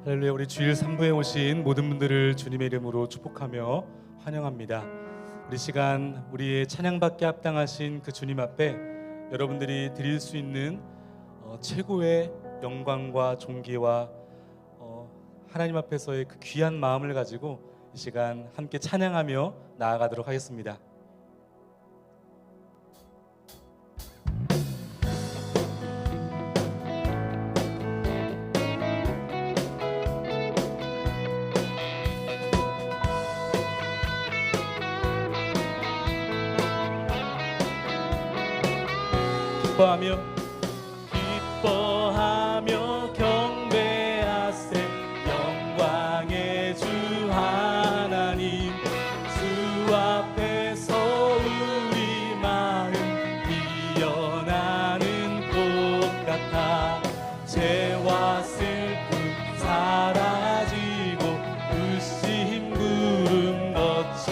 할렐루야. 우리 주일 3부에 오신 모든 분들을 주님의 이름으로 축복하며 환영합니다. 우리 시간 우리의 찬양받게 합당하신 그 주님 앞에 여러분들이 드릴 수 있는 최고의 영광과 존귀와 하나님 앞에서의 그 귀한 마음을 가지고 이 시간 함께 찬양하며 나아가도록 하겠습니다. 기뻐하며 경배하세 영광의 주 하나님. 주 앞에서 우리 마음 피어나는 꽃 같아 죄와 슬픔 사라지고 의심 구름 걷지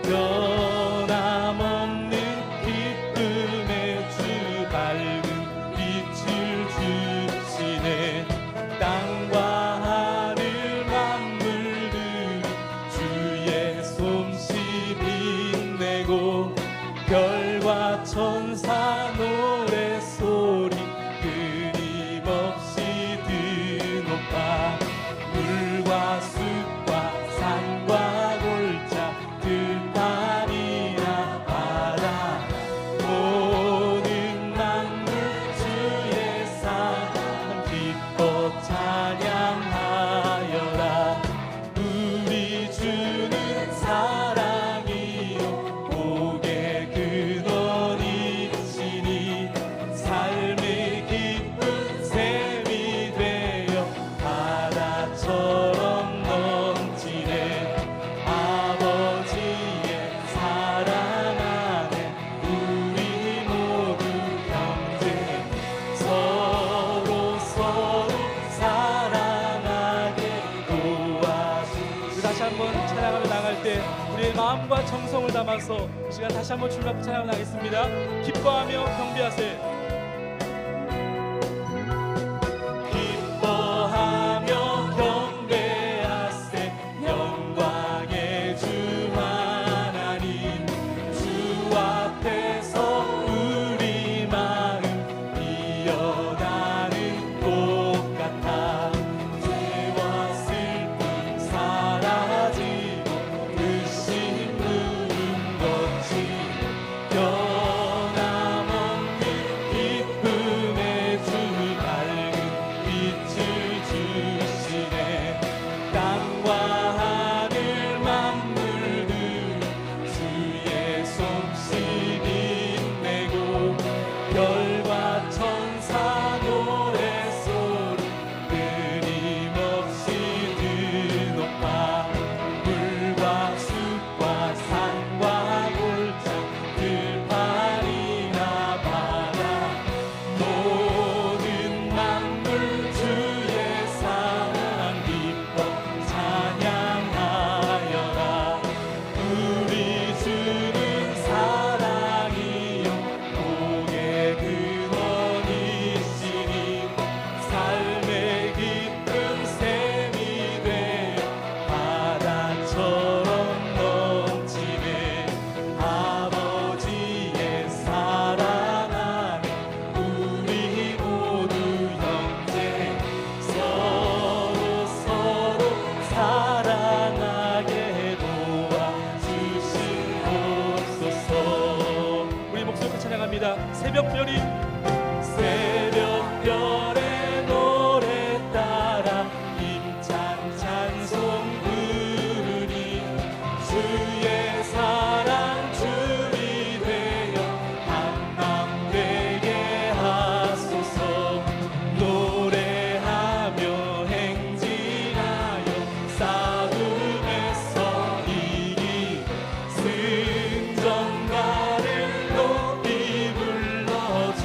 변함없는 기쁨의 주 밝은 빛을 주시네. 땅과 하늘 만물들이 주의 솜씨 빛내고 별과 천사 노래소리 끊임없이 드높아 물과 숲과 산과 골짜 들판이나 바다 모든 만물 주의 사랑 기뻐 찬양하여라. 우리 주는 사랑이요 복의 근원이시니 삶의 기쁜 샘이 되어 바다처럼 넘치네. 아버지의 사랑 안에 우리 모두 형제 서로 사랑하게 도와주시네. 다시 한번 찬양하며 나갈 때 우리의 마음과 정성을 담아서 이 시간 다시 한번 주님 앞에 찬양하며 나가겠습니다. 기뻐하며 경배하세. 기뻐하며 경배하세 영광의 주 하나님. 주 앞에서 우리 마음 피어나는 꽃 같아 죄와 슬픔 사라지고 의심 구름 걷지 변함없는 기쁨의 주 밝은 빛을 주시네. 땅과 하늘 만물들 주의 솜씨 빛내고 별과 천사 노래소리 끊임없이 드높아 물과 숲과 산과 골짜 들판이나 바다 모든 만물 주의 사랑 기뻐 찬양하여라. 우리 주는 사랑이요 복의 근원이시니 삶의 기쁨 샘이 되어 바다처럼 넘치네. 아버지의 사랑 안에 우리 모두 형제 서로 사랑하게 도와주시옵소서. 우리 목소리 찬양합니다. 새벽별의 노래 따라 힘찬 찬송 부르니 주의 사랑 줄이 되어 한맘 되게 하소서. 노래하며 행진하여 싸움에서 이기 승전가를 높이 불러주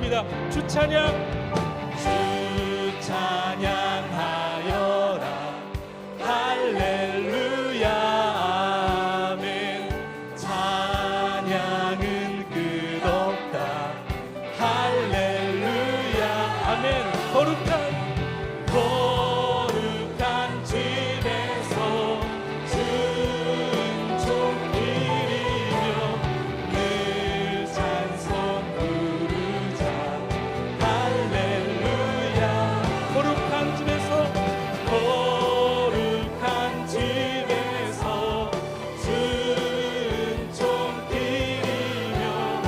찬양합니다. 주 찬양. 주 찬양하여라 할렐루야 아멘. 찬양은 끝없다 할렐루야 아멘. 거룩한 집에서 순종드리며 늘 찬송 부르자 할렐루야. 거룩한 집에서 순종드리며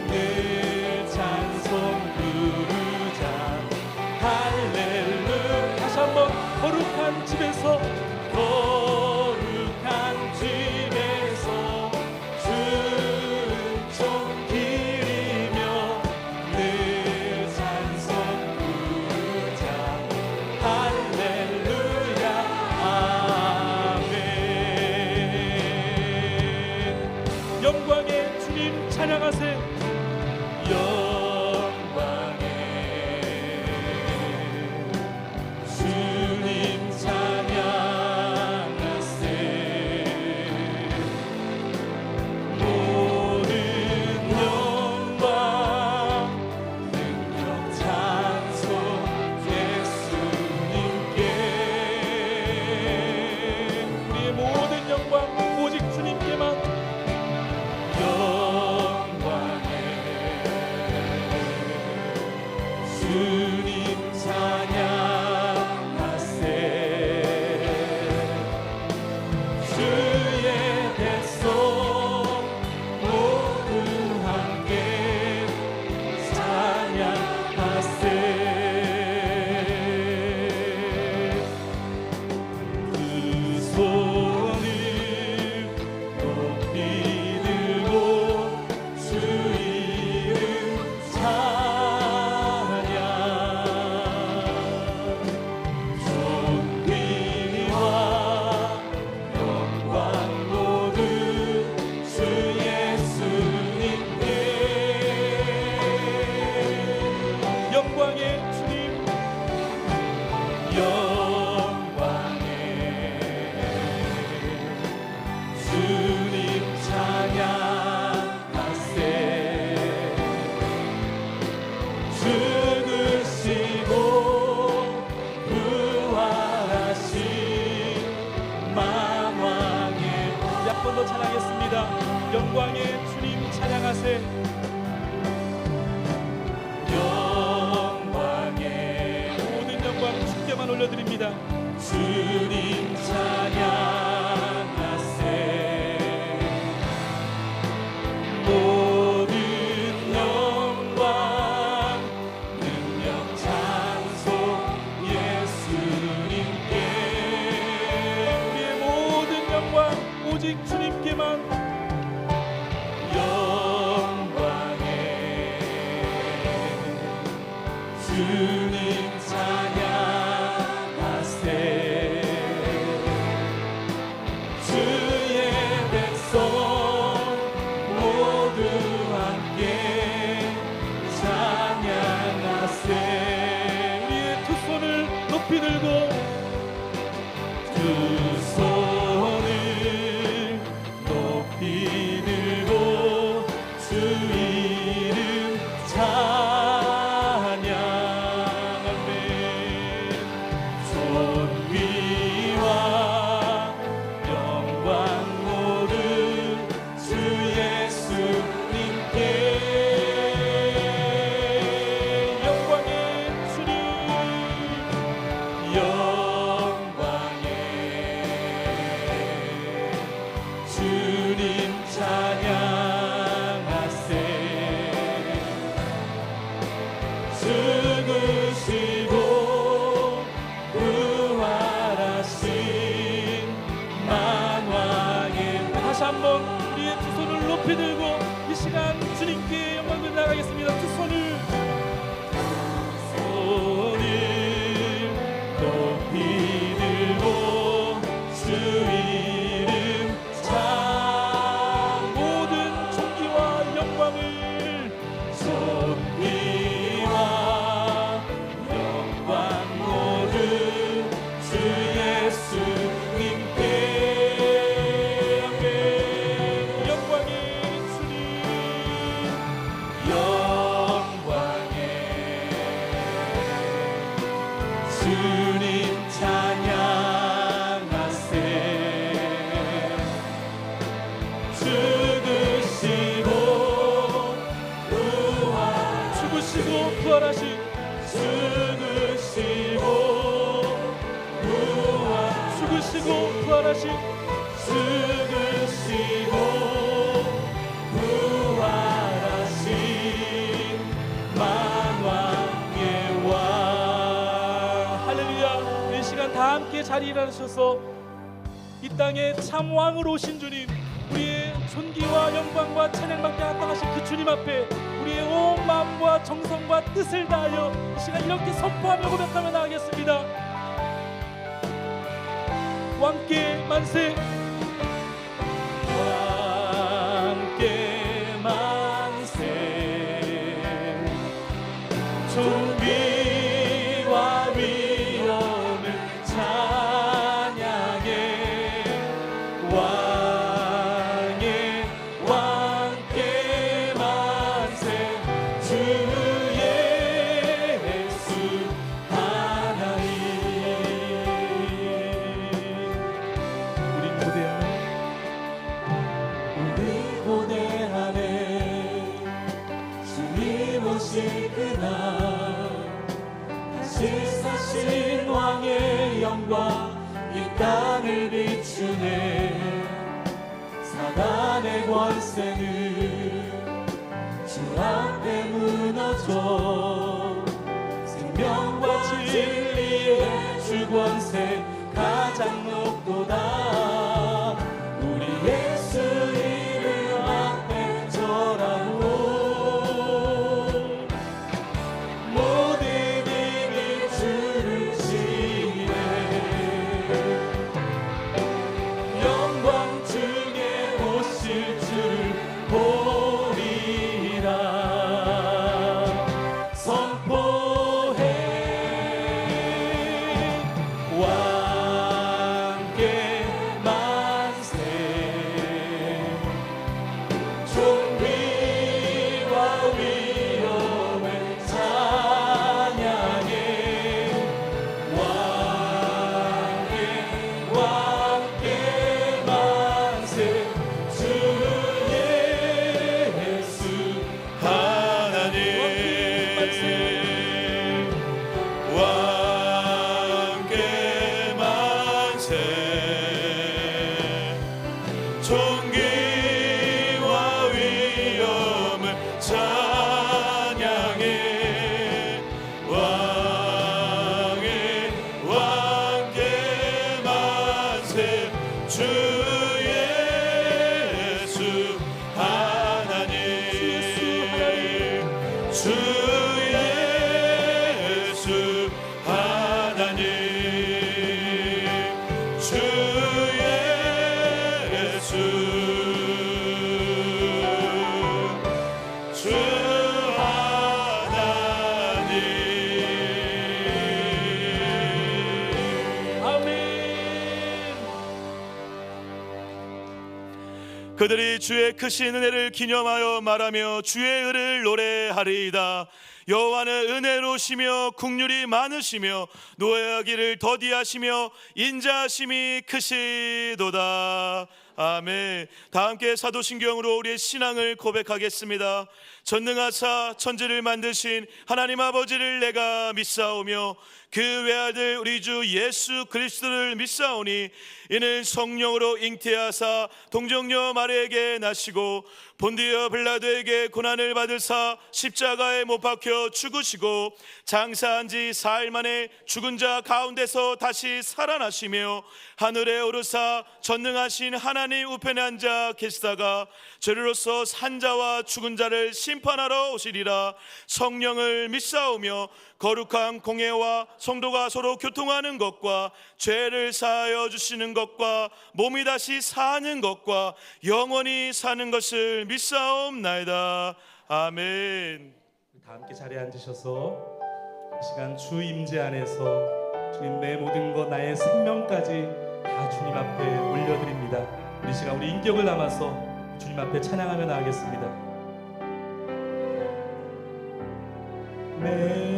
늘 찬송 부르자 할렐루야. 다시 한번 거룩한 집에서 순종드리며 늘 찬송 부르자 할렐루야 아멘. 영광의 주님 찬양하세. 영광의 주님 찬양하세. 모든 영광 능력 찬송 예수님께. 우리의 모든 영광 오직 주님께만. 영광의 주님 찬양하세. 주의 백성 모두 함께 찬양하세. 그 손을 높이 들고 주 이름 찬양. 존귀와 영광 모두 주 예수님께. 영광의 주님. 영광의 주님 찬양하세. 죽으시고 부활하신 만왕의. 약 번 더 찬양했습니다. 영광의 주님 찬양하세. 영광의 모든 영광 주께만 올려드립니다. 주님 찬양하세. 모든 영광 능력 찬송 예수님께. 우리의 모든 영광 오직 주님께만. 영광의 주님 찬양하세. 주의 백성 모두 함께 찬양하세. 우리의 두 손을 높이 들고 두 손을 높이 들고 주 이름 찬양. 아멘. 부활하신 죽으시고 부활하신 만왕의 왕. 할렐루야. 이 시간 다 함께 자리에 일어나셔서 이 땅에 참 왕으로 오신 주님, 우리의 존귀와 영광과 찬양받게 합당하신 그 주님 앞에 우리의 온 마음과 정성과 뜻을 다하여 이 시간 이렇게 선포하며 고백하며 나가겠습니다. 왕께 만세. 왕께 만세. 존귀와 위엄을 찬양해. 왕의 왕께 만세. 주 예수 하나님. 우리 고대하네 주님 오실 그날, 다시 사신 왕의 영광 이 땅을 비추네. 사단의 권세는 주 앞에 무너져. 생명과 진리의 주 권세 가장 높도다. 우리 예수 이름 앞에 절하고 모든 힘이 주를 지내. 영광 중에 오실 주를 보리라. 선포해. 왕께 만세. 존귀와 위엄을 찬양해. 왕께 만세. 주 예수 하나님. 왕께 만세. 존귀와 위엄을 찬양해. 왕께 만세. 주 예수 하나님. 주 예수 하나님. 주 예수 주 하나님. 아멘. 그들이 주의 크신 은혜를 기념하여 말하며 주의 의를 노래하리이다. 여호와는 은혜로우시며 국률이 많으시며 노예하기를 더디하시며 인자하심이 크시도다. 아멘. 다 함께 사도신경으로 우리의 신앙을 고백하겠습니다. 전능하사 천지를 만드신 하나님 아버지를 내가 믿사오며 그 외아들 우리 주 예수 그리스도를 믿사오니 이는 성령으로 잉태하사 동정녀 마리에게 나시고 본디어 빌라도에게 고난을 받으사 십자가에 못 박혀 죽으시고 장사한 지 사흘 만에 죽은 자 가운데서 다시 살아나시며 하늘에 오르사 전능하신 하나님 우편에 앉아 계시다가 죄로서 산 자와 죽은 자를 심판하러 오시리라. 성령을 믿사오며 거룩한 공예와 성도가 서로 교통하는 것과 죄를 사하여 주시는 것과 몸이 다시 사는 것과 영원히 사는 것을 믿사옵나이다. 아멘. 다 함께 자리에 앉으셔서 이 시간 주 임재 안에서 주님 내 모든 것 나의 생명까지 다 주님 앞에 올려드립니다. 우리 시간 우리 인격을 담아서 주님 앞에 찬양하며 나가겠습니다. 내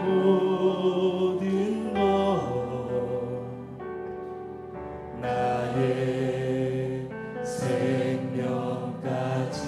모든 것 나의 생명까지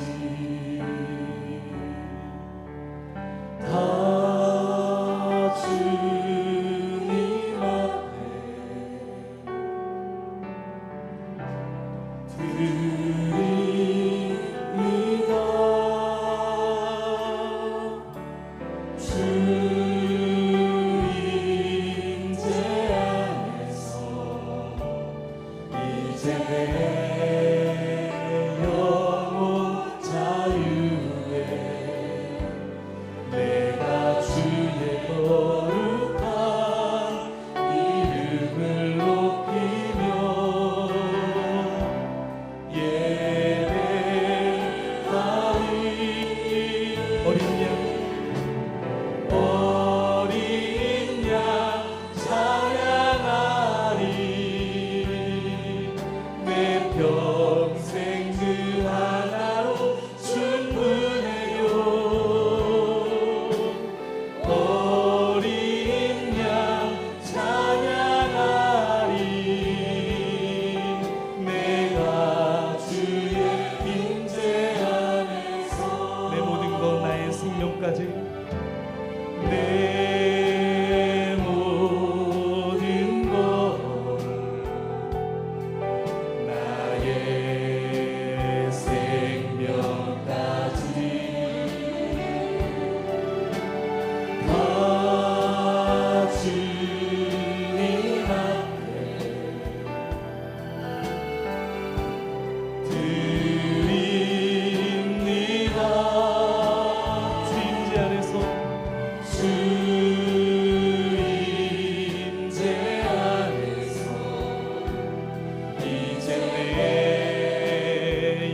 생명까지 내 모든 것 나의 생명까지 다 주님 앞에 드립니다. 주임재 안에서 주 임재 안에서 이제 내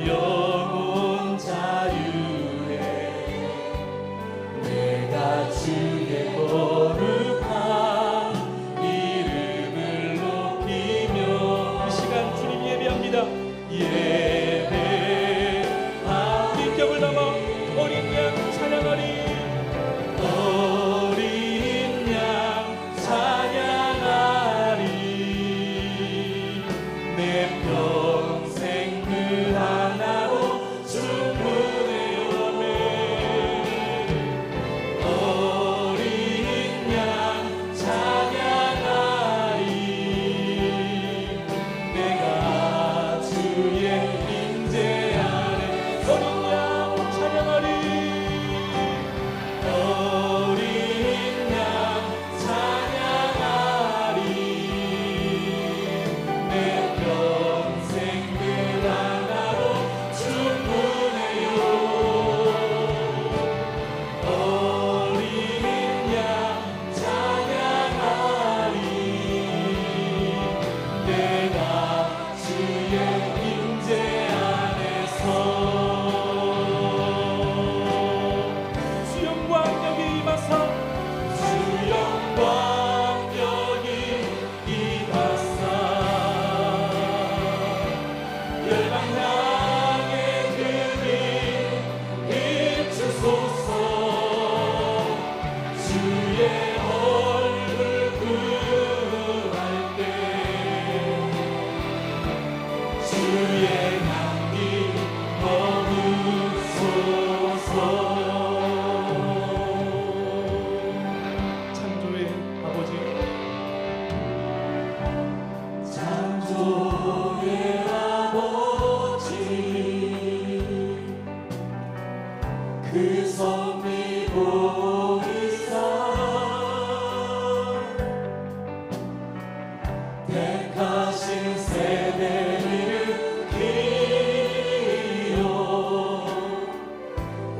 영혼 자유해 내가 주의 거룩한 이름을 높이며 이 시간 주님 예배합니다. 예배하 인격을 담아 어린 양 찬양하리. 어린 양 찬양하리. 내 평생 그 하나로 충분해요. 아멘. 어린 양 찬양하리. 내가 주의 임재 안에 어린 양 찬양하리. 어린 양 찬양하리. 내 평생 그 하나로 충분해요. 어린 양 찬양하리. 내가 주의 임재 안에서 주영광 여기 임하사 주영광 여기 임하사 열방 향해 그리 비추소서. 주의 얼굴 구할 때 주의 향기 머무소서. 창조의 아버지 창조의 아버지 그 섭리 보이사 택하신 세대를 일으키어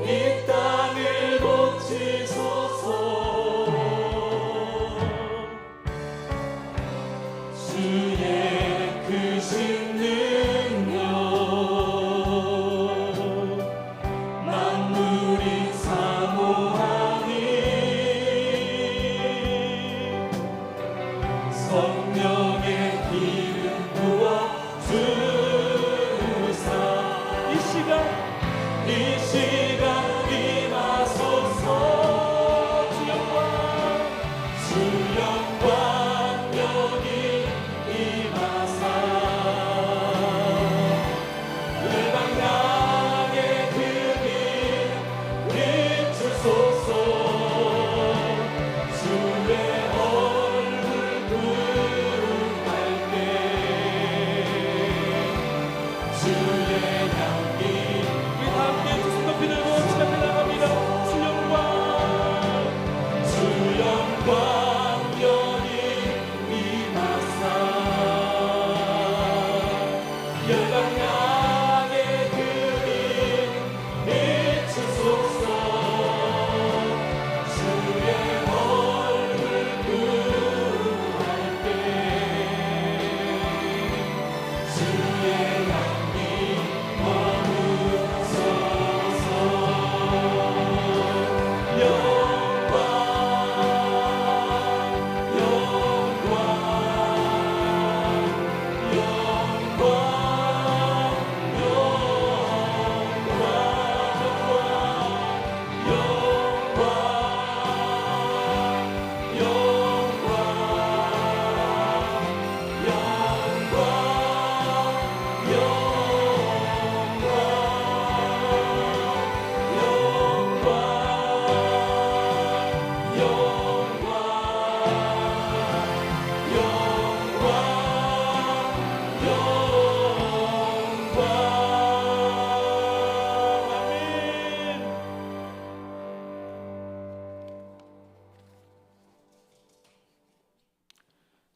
이 땅을 고치소서. 주의 크신 능력 만물이 사모하니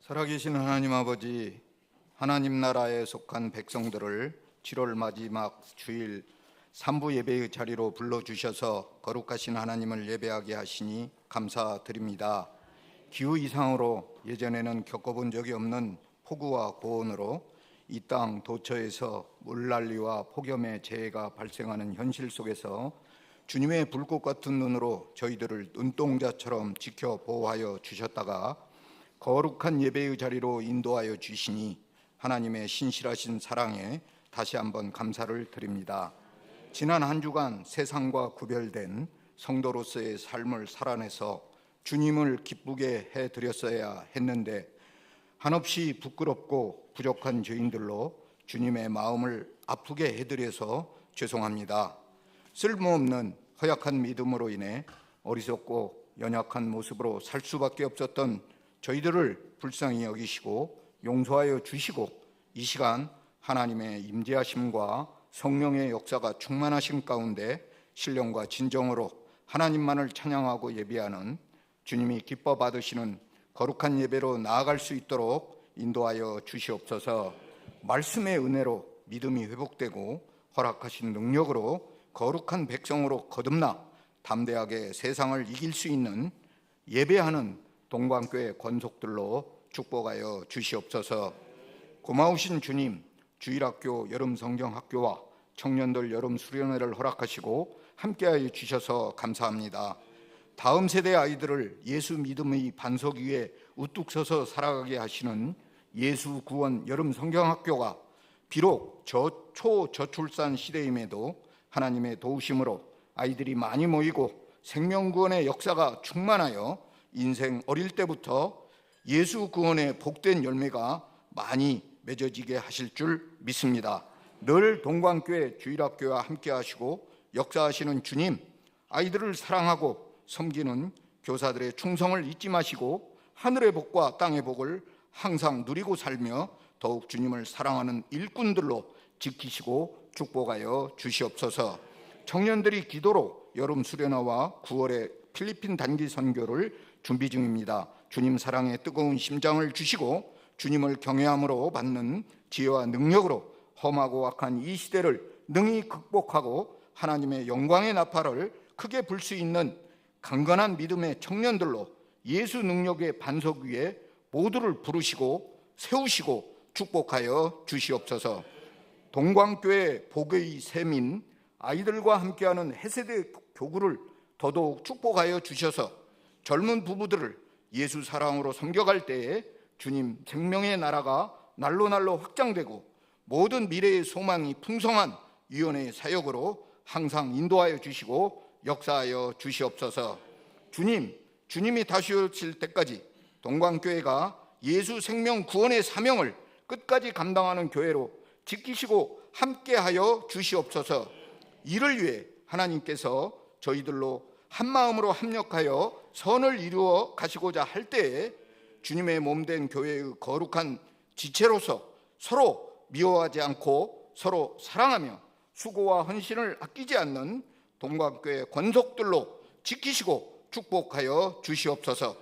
살아계신 하나님 아버지, 하나님 나라에 속한 백성들을 7월 마지막 주일 삼부 예배의 자리로 불러주셔서 거룩하신 하나님을 예배하게 하시니 감사드립니다. 기후 이상으로 예전에는 겪어본 적이 없는 폭우와 고온으로 이 땅 도처에서 물난리와 폭염의 재해가 발생하는 현실 속에서 주님의 불꽃 같은 눈으로 저희들을 눈동자처럼 지켜 보호하여 주셨다가 거룩한 예배의 자리로 인도하여 주시니 하나님의 신실하신 사랑에 다시 한번 감사를 드립니다. 지난 한 주간 세상과 구별된 성도로서의 삶을 살아내서 주님을 기쁘게 해드렸어야 했는데 한없이 부끄럽고 부족한 죄인들로 주님의 마음을 아프게 해드려서 죄송합니다. 쓸모없는 허약한 믿음으로 인해 어리석고 연약한 모습으로 살 수밖에 없었던 저희들을 불쌍히 여기시고 용서하여 주시고 이 시간 하나님의 임재하심과 성령의 역사가 충만하신 가운데 신령과 진정으로 하나님만을 찬양하고 예배하는 주님이 기뻐 받으시는 거룩한 예배로 나아갈 수 있도록 인도하여 주시옵소서. 말씀의 은혜로 믿음이 회복되고 허락하신 능력으로 거룩한 백성으로 거듭나 담대하게 세상을 이길 수 있는 예배하는 동광교회 권속들로 축복하여 주시옵소서. 고마우신 주님, 주일학교 여름성경학교와 청년들 여름 수련회를 허락하시고 함께하여 주셔서 감사합니다. 다음 세대 아이들을 예수 믿음의 반석 위에 우뚝 서서 살아가게 하시는 예수 구원 여름성경학교가 비록 초저출산 시대임에도 하나님의 도우심으로 아이들이 많이 모이고 생명구원의 역사가 충만하여 인생 어릴 때부터 예수 구원의 복된 열매가 많이 맺어지게 하실 줄 믿습니다. 늘 동광교회 주일학교와 함께 하시고 역사하시는 주님, 아이들을 사랑하고 섬기는 교사들의 충성을 잊지 마시고 하늘의 복과 땅의 복을 항상 누리고 살며 더욱 주님을 사랑하는 일꾼들로 지키시고 축복하여 주시옵소서. 청년들이 기도로 여름 수련회와 9월에 필리핀 단기 선교를 준비 중입니다. 주님 사랑에 뜨거운 심장을 주시고 주님을 경외함으로 받는 지혜와 능력으로 험하고 악한 이 시대를 능히 극복하고 하나님의 영광의 나팔을 크게 불 수 있는 강건한 믿음의 청년들로 예수 능력의 반석 위에 모두를 부르시고 세우시고 축복하여 주시옵소서. 동광교회 복의 세민 아이들과 함께하는 해세대 교구를 더더욱 축복하여 주셔서 젊은 부부들을 예수 사랑으로 섬겨갈 때에 주님 생명의 나라가 날로 확장되고 모든 미래의 소망이 풍성한 위원회의 사역으로 항상 인도하여 주시고 역사하여 주시옵소서. 주님이 다시 오실 때까지 동광교회가 예수 생명 구원의 사명을 끝까지 감당하는 교회로 지키시고 함께하여 주시옵소서. 이를 위해 하나님께서 저희들로 한마음으로 합력하여 선을 이루어 가시고자 할 때에 주님의 몸된 교회의 거룩한 지체로서 서로 미워하지 않고 서로 사랑하며 수고와 헌신을 아끼지 않는 동광교회 권속들로 지키시고 축복하여 주시옵소서.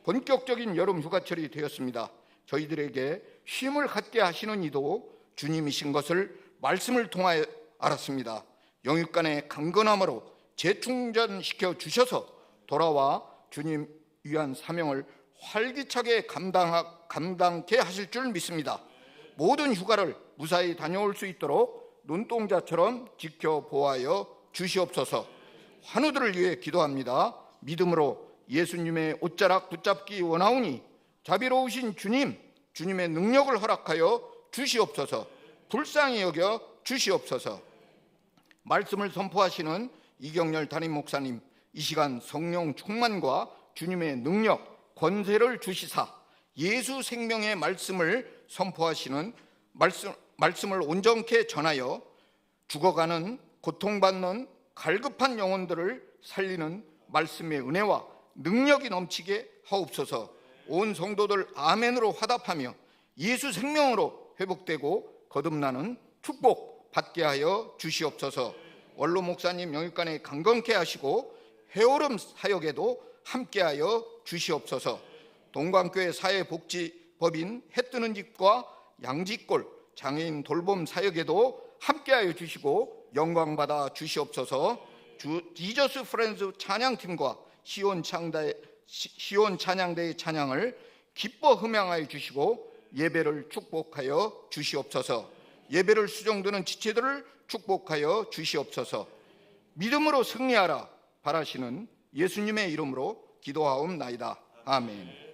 본격적인 여름 휴가철이 되었습니다. 저희들에게 쉼을 갖게 하시는 이도 주님이신 것을 말씀을 통하여 알았습니다. 영육간의 강건함으로 재충전시켜 주셔서 돌아와 주님 위한 사명을 활기차게 감당케 하실 줄 믿습니다. 모든 휴가를 무사히 다녀올 수 있도록 눈동자처럼 지켜 보호하여 주시옵소서. 환우들을 위해 기도합니다. 믿음으로 예수님의 옷자락 붙잡기 원하오니 자비로우신 주님의 능력을 허락하여 주시옵소서. 불쌍히 여겨 주시옵소서. 말씀을 선포하시는 이경렬 담임 목사님, 이 시간 성령 충만과 주님의 능력, 권세를 주시사 예수 생명의 말씀을 선포하시는 말씀을 온전케 전하여 죽어가는 고통받는 갈급한 영혼들을 살리는 말씀의 은혜와 능력이 넘치게 하옵소서. 온 성도들 아멘으로 화답하며 예수 생명으로 회복되고 거듭나는 축복 받게 하여 주시옵소서. 원로 목사님 영육간에 강건케 하시고 해오름 사역에도 함께하여 주시옵소서. 동광교회 사회복지 법인 해뜨는 집과 양지골 장애인 돌봄 사역에도 함께하여 주시고 영광받아 주시옵소서. 지저스 프렌즈 찬양팀과 시온 찬양대의 찬양을 기뻐 흠양하여 주시고 예배를 축복하여 주시옵소서. 예배를 수종드는 지체들을 축복하여 주시옵소서. 믿음으로 승리하라 바라시는 예수님의 이름으로 기도하옵나이다. 아멘.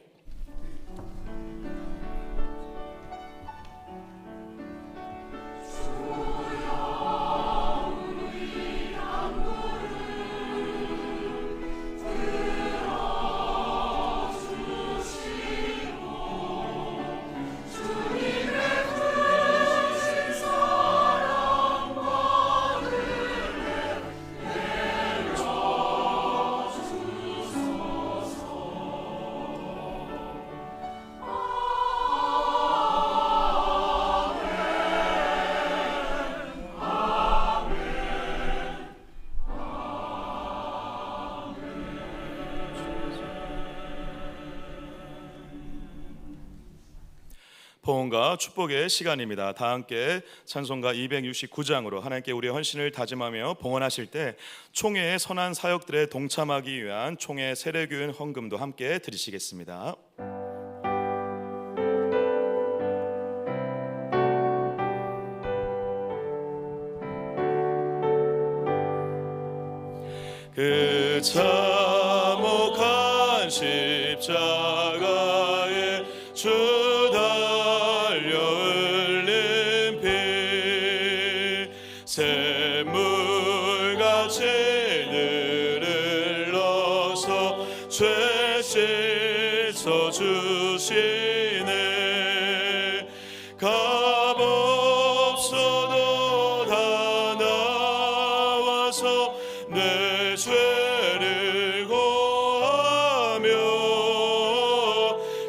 포옹과 축복의 시간입니다. 다 함께 찬송가 269장으로 하나님께 우리의 헌신을 다짐하며 봉헌하실 때 총회의 선한 사역들에 동참하기 위한 총회 세례교인 헌금도 함께 드리시겠습니다. 그 참혹한 십자가에 주 달려 흘린 피 샘물같이 늘 흘러서 죄 씻어 주시네. 값없어도 다 나와서 내 죄를 고하며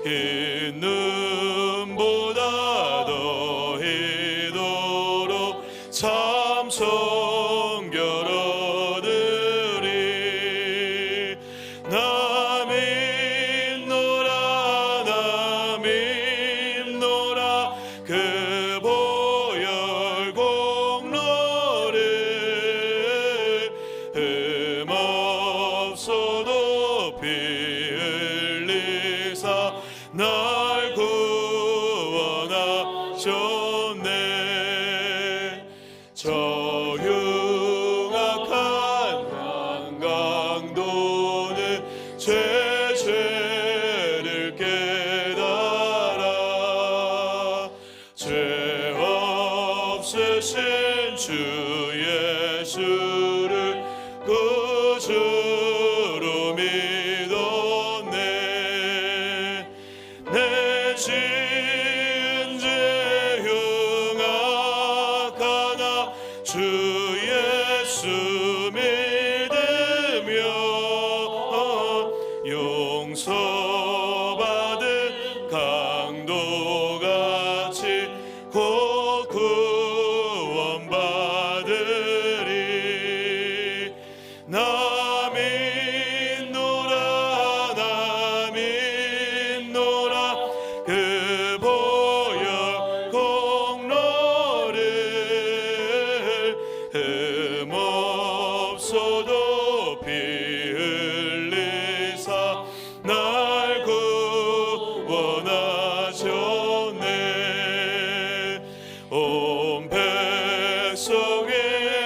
흰 눈보다 더 희도록 참성결 얻으리. 나 믿노라 그 보혈 공로를 흠없어도 피 흘리사 날 구원하셨네. 저 흉악한 강도는 죄를 깨달아 죄 없으신 주 예수를 구주로 믿었네. 내 지은 죄 흉악하나 주 예수 믿으며 용서받은 강도같이 곧 구원받으리. 나 믿노라 그 보혈 공로를 흠없어도 피 흘리사 날 구원하셨네. 온 백성의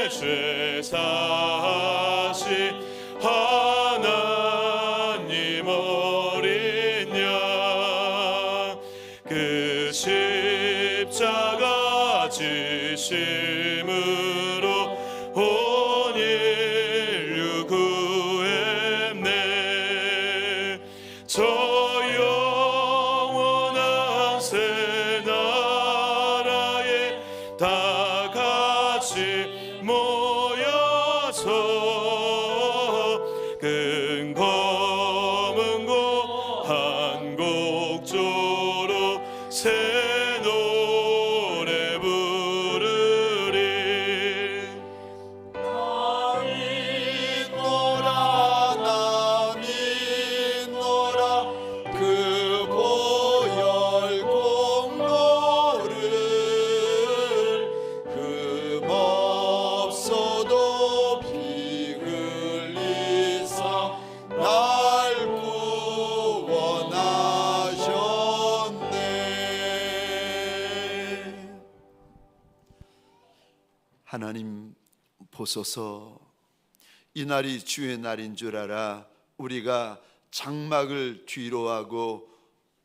죄 사하신 하나님 어린 양 그 십자가 지심으로 온 인류 구했네. 저 영원한 새 나라에 다 같이 모여서 큰 검은 곡 한 곡조로 새 노래 부르리. 나 믿노라 그 보혈 하나님 보소서. 이 날이 주의 날인 줄 알아 우리가 장막을 뒤로 하고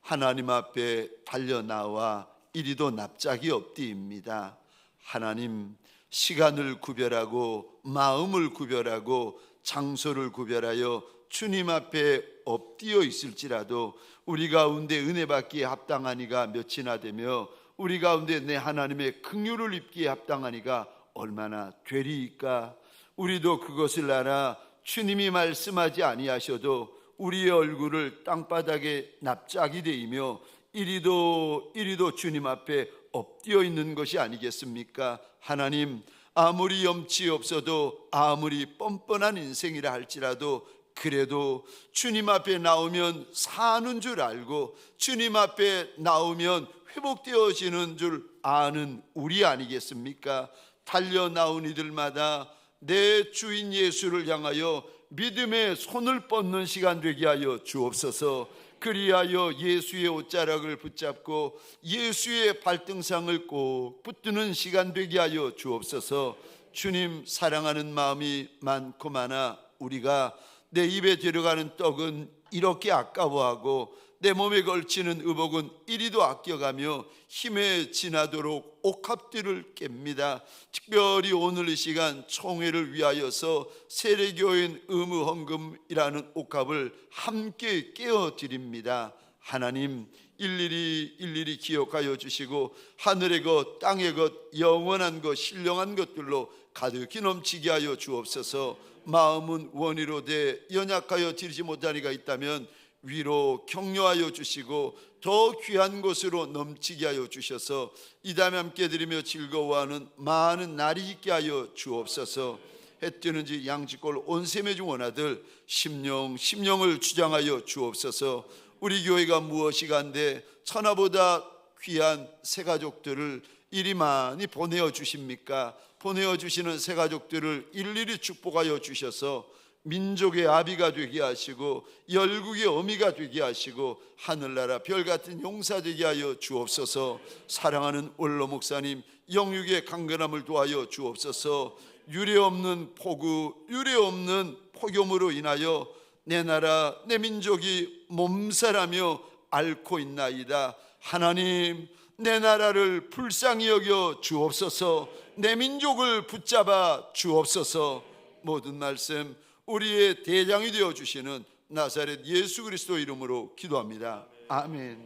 하나님 앞에 달려나와 이리도 납작이 없디입니다. 하나님, 시간을 구별하고 마음을 구별하고 장소를 구별하여 주님 앞에 엎드려 있을지라도 우리 가운데 은혜 받기에 합당하니가 몇이나 되며 우리 가운데 내 하나님의 긍휼을 입기에 합당하니가 얼마나 되리이까. 우리도 그것을 알아 주님이 말씀하지 아니하셔도 우리의 얼굴을 땅바닥에 납작이 되이며 이리도 주님 앞에 엎드려 있는 것이 아니겠습니까? 하나님, 아무리 염치 없어도 아무리 뻔뻔한 인생이라 할지라도 그래도 주님 앞에 나오면 사는 줄 알고 주님 앞에 나오면 회복되어지는 줄 아는 우리 아니겠습니까? 달려 나온 이들마다 내 주인 예수를 향하여 믿음의 손을 뻗는 시간 되게 하여 주옵소서. 그리하여 예수의 옷자락을 붙잡고 예수의 발등상을 꼭 붙드는 시간 되게 하여 주옵소서. 주님 사랑하는 마음이 많고 많아 우리가 내 입에 들어가는 떡은 이렇게 아까워하고 내 몸에 걸치는 의복은 이리도 아껴가며 힘에 지나도록 옥합들을 깹니다. 특별히 오늘 이 시간 총회를 위하여서 세례교인 의무헌금이라는 옥합을 함께 깨어드립니다. 하나님, 일일이 기억하여 주시고 하늘의 것, 땅의 것, 영원한 것, 신령한 것들로 가득히 넘치게 하여 주옵소서. 마음은 원이로되 연약하여 드리지 못하니가 있다면 위로 격려하여 주시고 더 귀한 것으로 넘치게 하여 주셔서 이 다음에 함께 드리며 즐거워하는 많은 날이 있게 하여 주옵소서. 해 뜨는지 양지골 온셈의 중 원아들 심령을 주장하여 주옵소서. 우리 교회가 무엇이간데 천하보다 귀한 새가족들을 이리 많이 보내어 주십니까? 보내어 주시는 새가족들을 일일이 축복하여 주셔서 민족의 아비가 되게 하시고 열국의 어미가 되게 하시고 하늘나라 별같은 용사 되게 하여 주옵소서. 사랑하는 원로 목사님 영육의 강건함을 도하여 주옵소서. 유례없는 폭우, 유례없는 폭염으로 인하여 내 나라 내 민족이 몸살하며 앓고 있나이다. 하나님, 내 나라를 불쌍히 여겨 주옵소서. 내 민족을 붙잡아 주옵소서. 모든 말씀 우리의 대장이 되어 주시는 나사렛 예수 그리스도 이름으로 기도합니다. 아멘.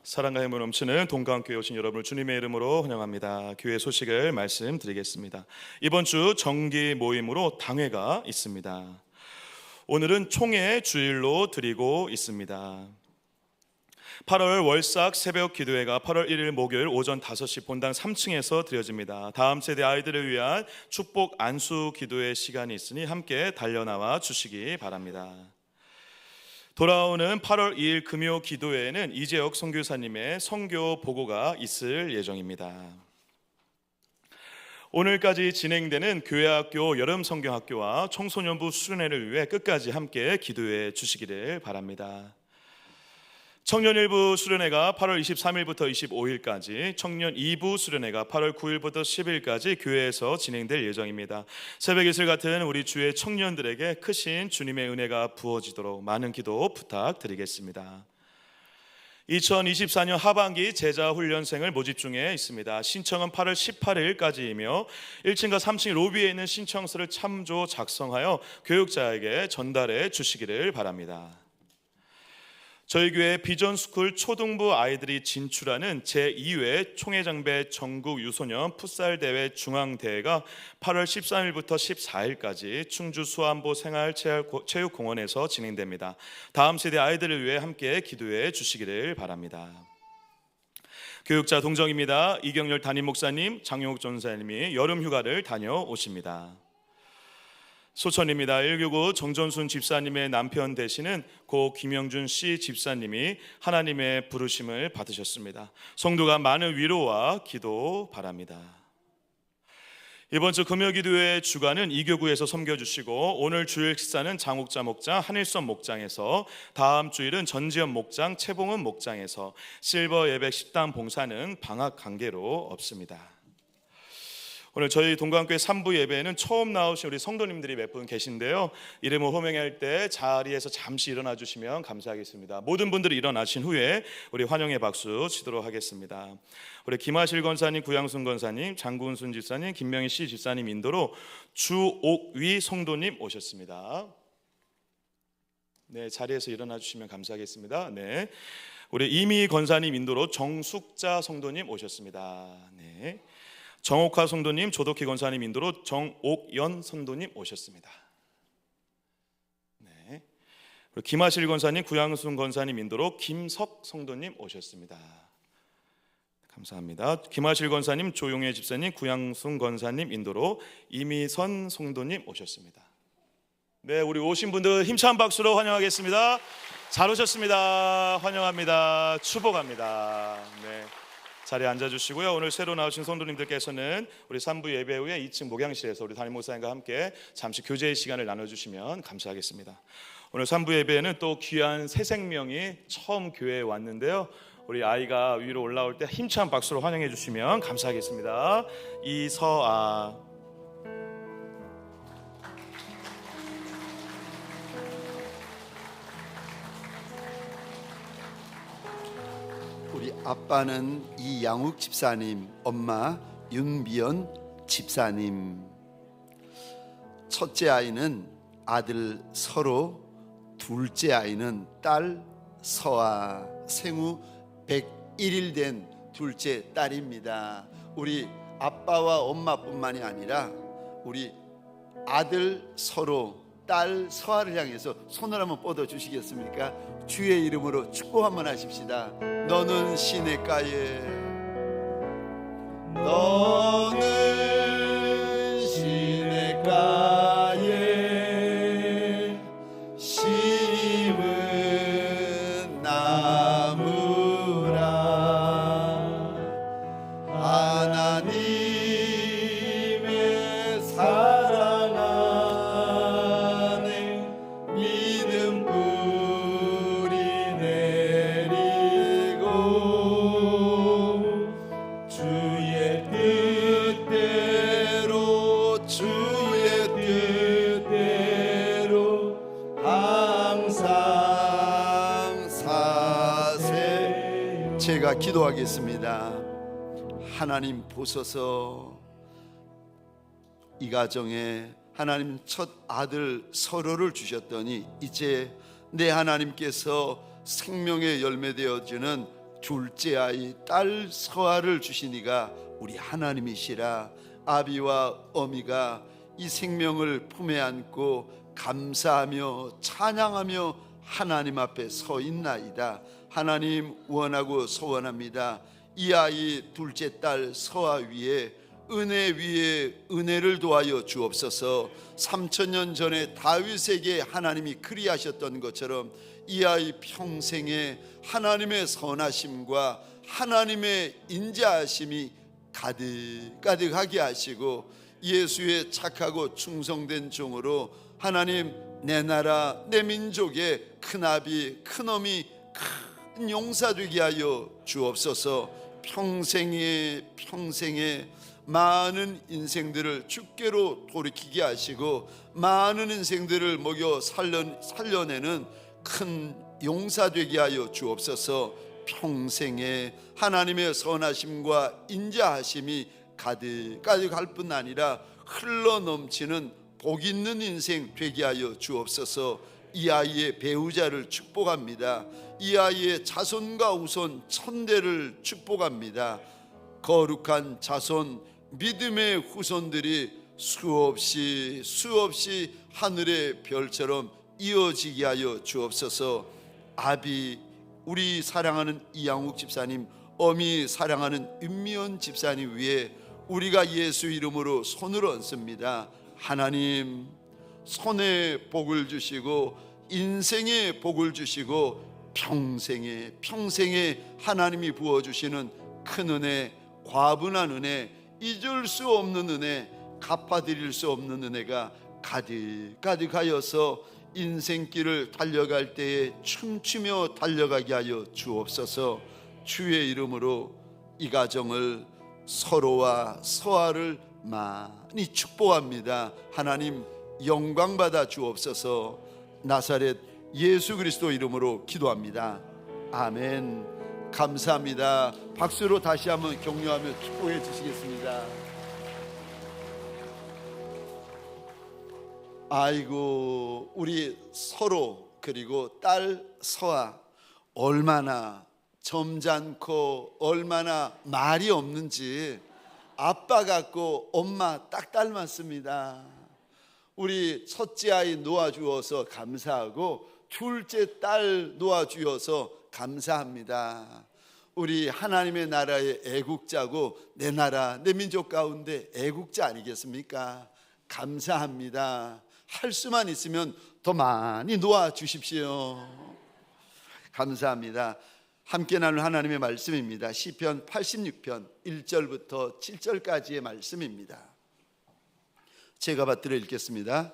사랑과 힘을 넘치는 동강교회 오신 여러분을 주님의 이름으로 환영합니다. 교회 소식을 말씀드리겠습니다. 이번 주 정기 모임으로 당회가 있습니다. 오늘은 총회 주일로 드리고 있습니다. 8월 월삭 새벽 기도회가 8월 1일 목요일 오전 5시 본당 3층에서 드려집니다. 다음 세대 아이들을 위한 축복 안수 기도회 시간이 있으니 함께 달려나와 주시기 바랍니다. 돌아오는 8월 2일 금요 기도회에는 이재혁 선교사님의 선교 보고가 있을 예정입니다. 오늘까지 진행되는 교회학교 여름성경학교와 청소년부 수련회를 위해 끝까지 함께 기도해 주시기를 바랍니다. 청년 1부 수련회가 8월 23일부터 25일까지, 청년 2부 수련회가 8월 9일부터 10일까지 교회에서 진행될 예정입니다. 새벽 이슬 같은 우리 주의 청년들에게 크신 주님의 은혜가 부어지도록 많은 기도 부탁드리겠습니다. 2024년 하반기 제자훈련생을 모집 중에 있습니다. 신청은 8월 18일까지이며 1층과 3층 로비에 있는 신청서를 참조 작성하여 교육자에게 전달해 주시기를 바랍니다. 저희 교회 비전스쿨 초등부 아이들이 진출하는 제2회 총회장배 전국 유소년 풋살대회 중앙대회가 8월 13일부터 14일까지 충주 수안보 생활체육공원에서 진행됩니다. 다음 세대 아이들을 위해 함께 기도해 주시기를 바랍니다. 교육자 동정입니다. 이경렬 담임 목사님, 장용욱 전사님이 여름휴가를 다녀오십니다. 소천입니다. 199 정전순 집사님의 남편 되시는 고 김영준 씨 집사님이 하나님의 부르심을 받으셨습니다. 성도가 많은 위로와 기도 바랍니다. 이번 주 금요기도회 주간은 이교구에서 섬겨주시고 오늘 주일 식사는 장옥자 목장, 한일선 목장에서, 다음 주일은 전지현 목장, 채봉은 목장에서, 실버 예배 식당 봉사는 방학 관계로 없습니다. 오늘 저희 동관교회 3부 예배에는 처음 나오신 우리 성도님들이 몇 분 계신데요. 이름을 호명할 때 자리에서 잠시 일어나 주시면 감사하겠습니다. 모든 분들이 일어나신 후에 우리 환영의 박수 치도록 하겠습니다. 우리 김하실 권사님, 구양순 권사님, 장군순 집사님, 김명희 씨 집사님 인도로 주옥위 성도님 오셨습니다. 네, 자리에서 일어나 주시면 감사하겠습니다. 네, 우리 이미 권사님 인도로 정숙자 성도님 오셨습니다. 네, 정옥화 성도님, 조덕희 권사님 인도로 정옥연 성도님 오셨습니다. 네, 우리 김하실 권사님, 구양순 권사님 인도로 김석 성도님 오셨습니다. 감사합니다. 김하실 권사님, 조용혜 집사님, 구양순 권사님 인도로 이미선 성도님 오셨습니다. 네, 우리 오신 분들 힘찬 박수로 환영하겠습니다. 잘 오셨습니다. 환영합니다. 축복합니다. 네, 자리에 앉아주시고요. 오늘 새로 나오신 성도님들께서는 우리 3부 예배 후에 2층 목양실에서 우리 담임 목사님과 함께 잠시 교제의 시간을 나눠주시면 감사하겠습니다. 오늘 3부 예배에는 또 귀한 새 생명이 처음 교회에 왔는데요. 우리 아이가 위로 올라올 때 힘찬 박수로 환영해 주시면 감사하겠습니다. 이서아. 우리 아빠는 이양욱 집사님, 엄마 윤미연 집사님. 첫째 아이는 아들 서로, 둘째 아이는 딸 서아. 생후 101일 된 둘째 딸입니다. 우리 아빠와 엄마뿐만이 아니라 우리 아들 서로, 딸 서아를 향해서 손을 한번 뻗어 주시겠습니까? 주의 이름으로 축복 한번 하십시다. 너는 시냇가에, 너는 시냇가에 심은 나무라. 하나님의 사랑 안에 믿음 뿌리 내리고 주의 뜻대로 항상 사세. 제가 기도하겠습니다. 하나님 보소서, 이 가정에 하나님 첫 아들 서로를 주셨더니 이제 내 하나님께서 생명의 열매 되어지는 둘째 아이 딸 서아를 주시니가 우리 하나님이시라. 아비와 어미가 이 생명을 품에 안고 감사하며 찬양하며 하나님 앞에 서 있나이다. 하나님 원하고 소원합니다. 이 아이 둘째 딸 서아 위에 은혜를 도하여 주옵소서. 3000년 전에 다윗에게 하나님이 그리하셨던 것처럼 이 아이 평생에 하나님의 선하심과 하나님의 인자하심이 가득가득하게 하시고 예수의 착하고 충성된 종으로 하나님 내 나라 내 민족의 큰아비 큰어미 큰 용사 되게 하여 주옵소서. 평생에 많은 인생들을 주께로 돌이키게 하시고 많은 인생들을 먹여 살려내는 큰 용사 되게 하여 주옵소서. 평생에 하나님의 선하심과 인자하심이 가득가득할 뿐 아니라 흘러넘치는 복 있는 인생 되게 하여 주옵소서. 이 아이의 배우자를 축복합니다. 이 아이의 자손과 후손 1000대를 축복합니다. 거룩한 자손 믿음의 후손들이 수없이 하늘의 별처럼 이어지게 하여 주옵소서. 아비 우리 사랑하는 이양욱 집사님, 어미 사랑하는 윤미연 집사님 위에 우리가 예수 이름으로 손을 얹습니다. 하나님 손에 복을 주시고 인생에 복을 주시고 평생에 하나님이 부어주시는 큰 은혜, 과분한 은혜, 잊을 수 없는 은혜, 갚아드릴 수 없는 은혜가 가득하여서 인생길을 달려갈 때에 춤추며 달려가게 하여 주옵소서. 주의 이름으로 이 가정을 서로와 서아를 많이 축복합니다. 하나님 영광 받아 주옵소서. 나사렛 예수 그리스도 이름으로 기도합니다. 아멘. 감사합니다. 박수로 다시 한번 격려하며 축복해 주시겠습니다. 아이고, 우리 서로 그리고 딸 서아 얼마나 점잖고 얼마나 말이 없는지 아빠 같고 엄마 딱 닮았습니다. 우리 첫째 아이 놓아주어서 감사하고 둘째 딸 놓아주어서 감사합니다. 우리 하나님의 나라의 애국자고 내 나라 내 민족 가운데 애국자 아니겠습니까? 감사합니다. 할 수만 있으면 더 많이 놓아주십시오. 감사합니다. 함께 나눌 하나님의 말씀입니다. 시편 86편 1절부터 7절까지의 말씀입니다. 제가 받들어 읽겠습니다.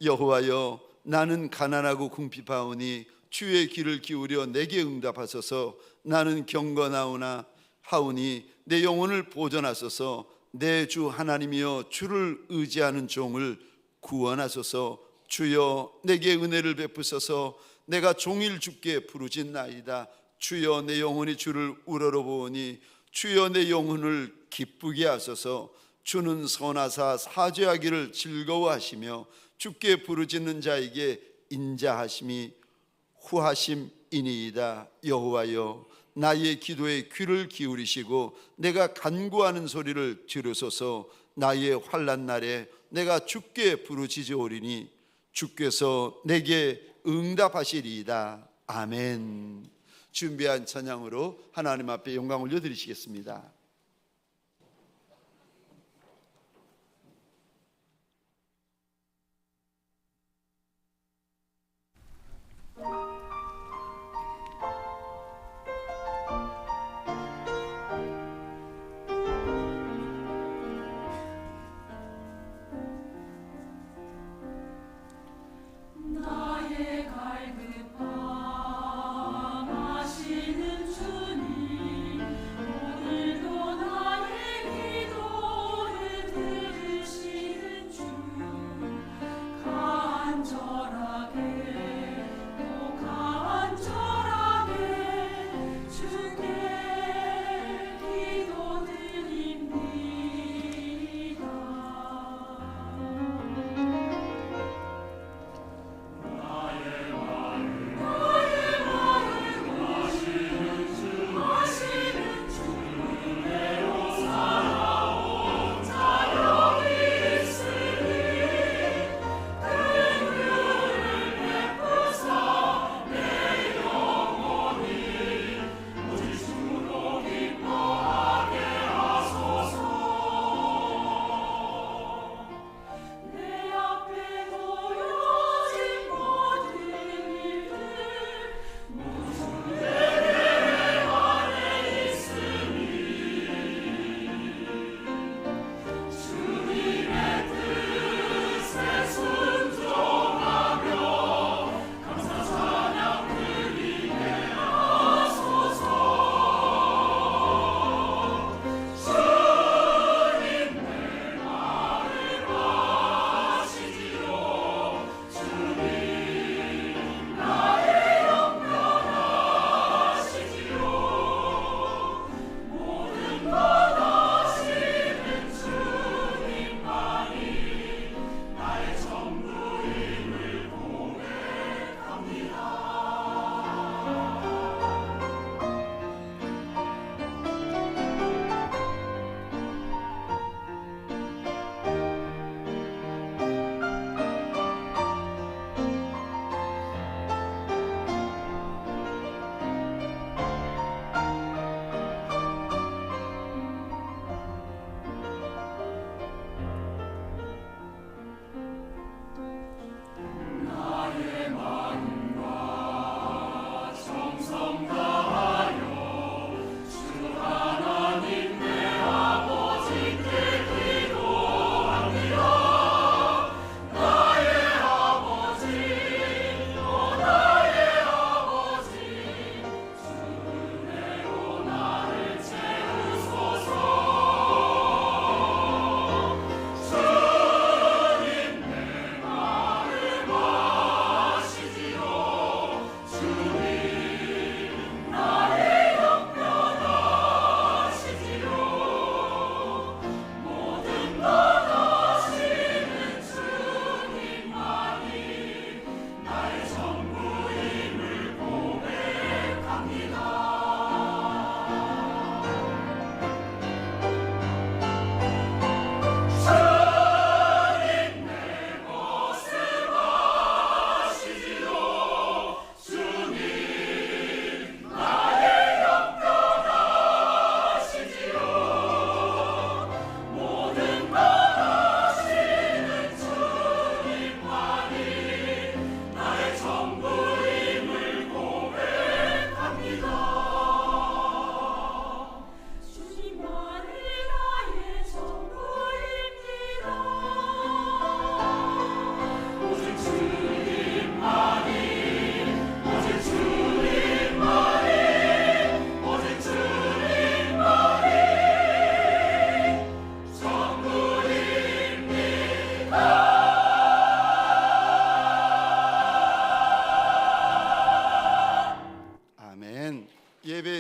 여호와여, 나는 가난하고 궁핍하오니 주의 귀를 기울여 내게 응답하소서. 나는 경건하오나 하오니 내 영혼을 보존하소서. 내 주 하나님이여, 주를 의지하는 종을 구원하소서. 주여, 내게 은혜를 베푸소서. 내가 종일 주께 부르짖나이다. 주여, 내 영혼이 주를 우러러보니 주여, 내 영혼을 기쁘게 하소서. 주는 선하사 사죄하기를 즐거워하시며 주께 부르짖는 자에게 인자하심이 후하심이니이다. 여호와여, 나의 기도에 귀를 기울이시고 내가 간구하는 소리를 들으소서. 나의 환난 날에 내가 주께 부르짖으오리니 주께서 내게 응답하시리이다. 아멘. 준비한 찬양으로 하나님 앞에 영광 올려드리시겠습니다. 나의 갈급함 아시는 주님, 오늘도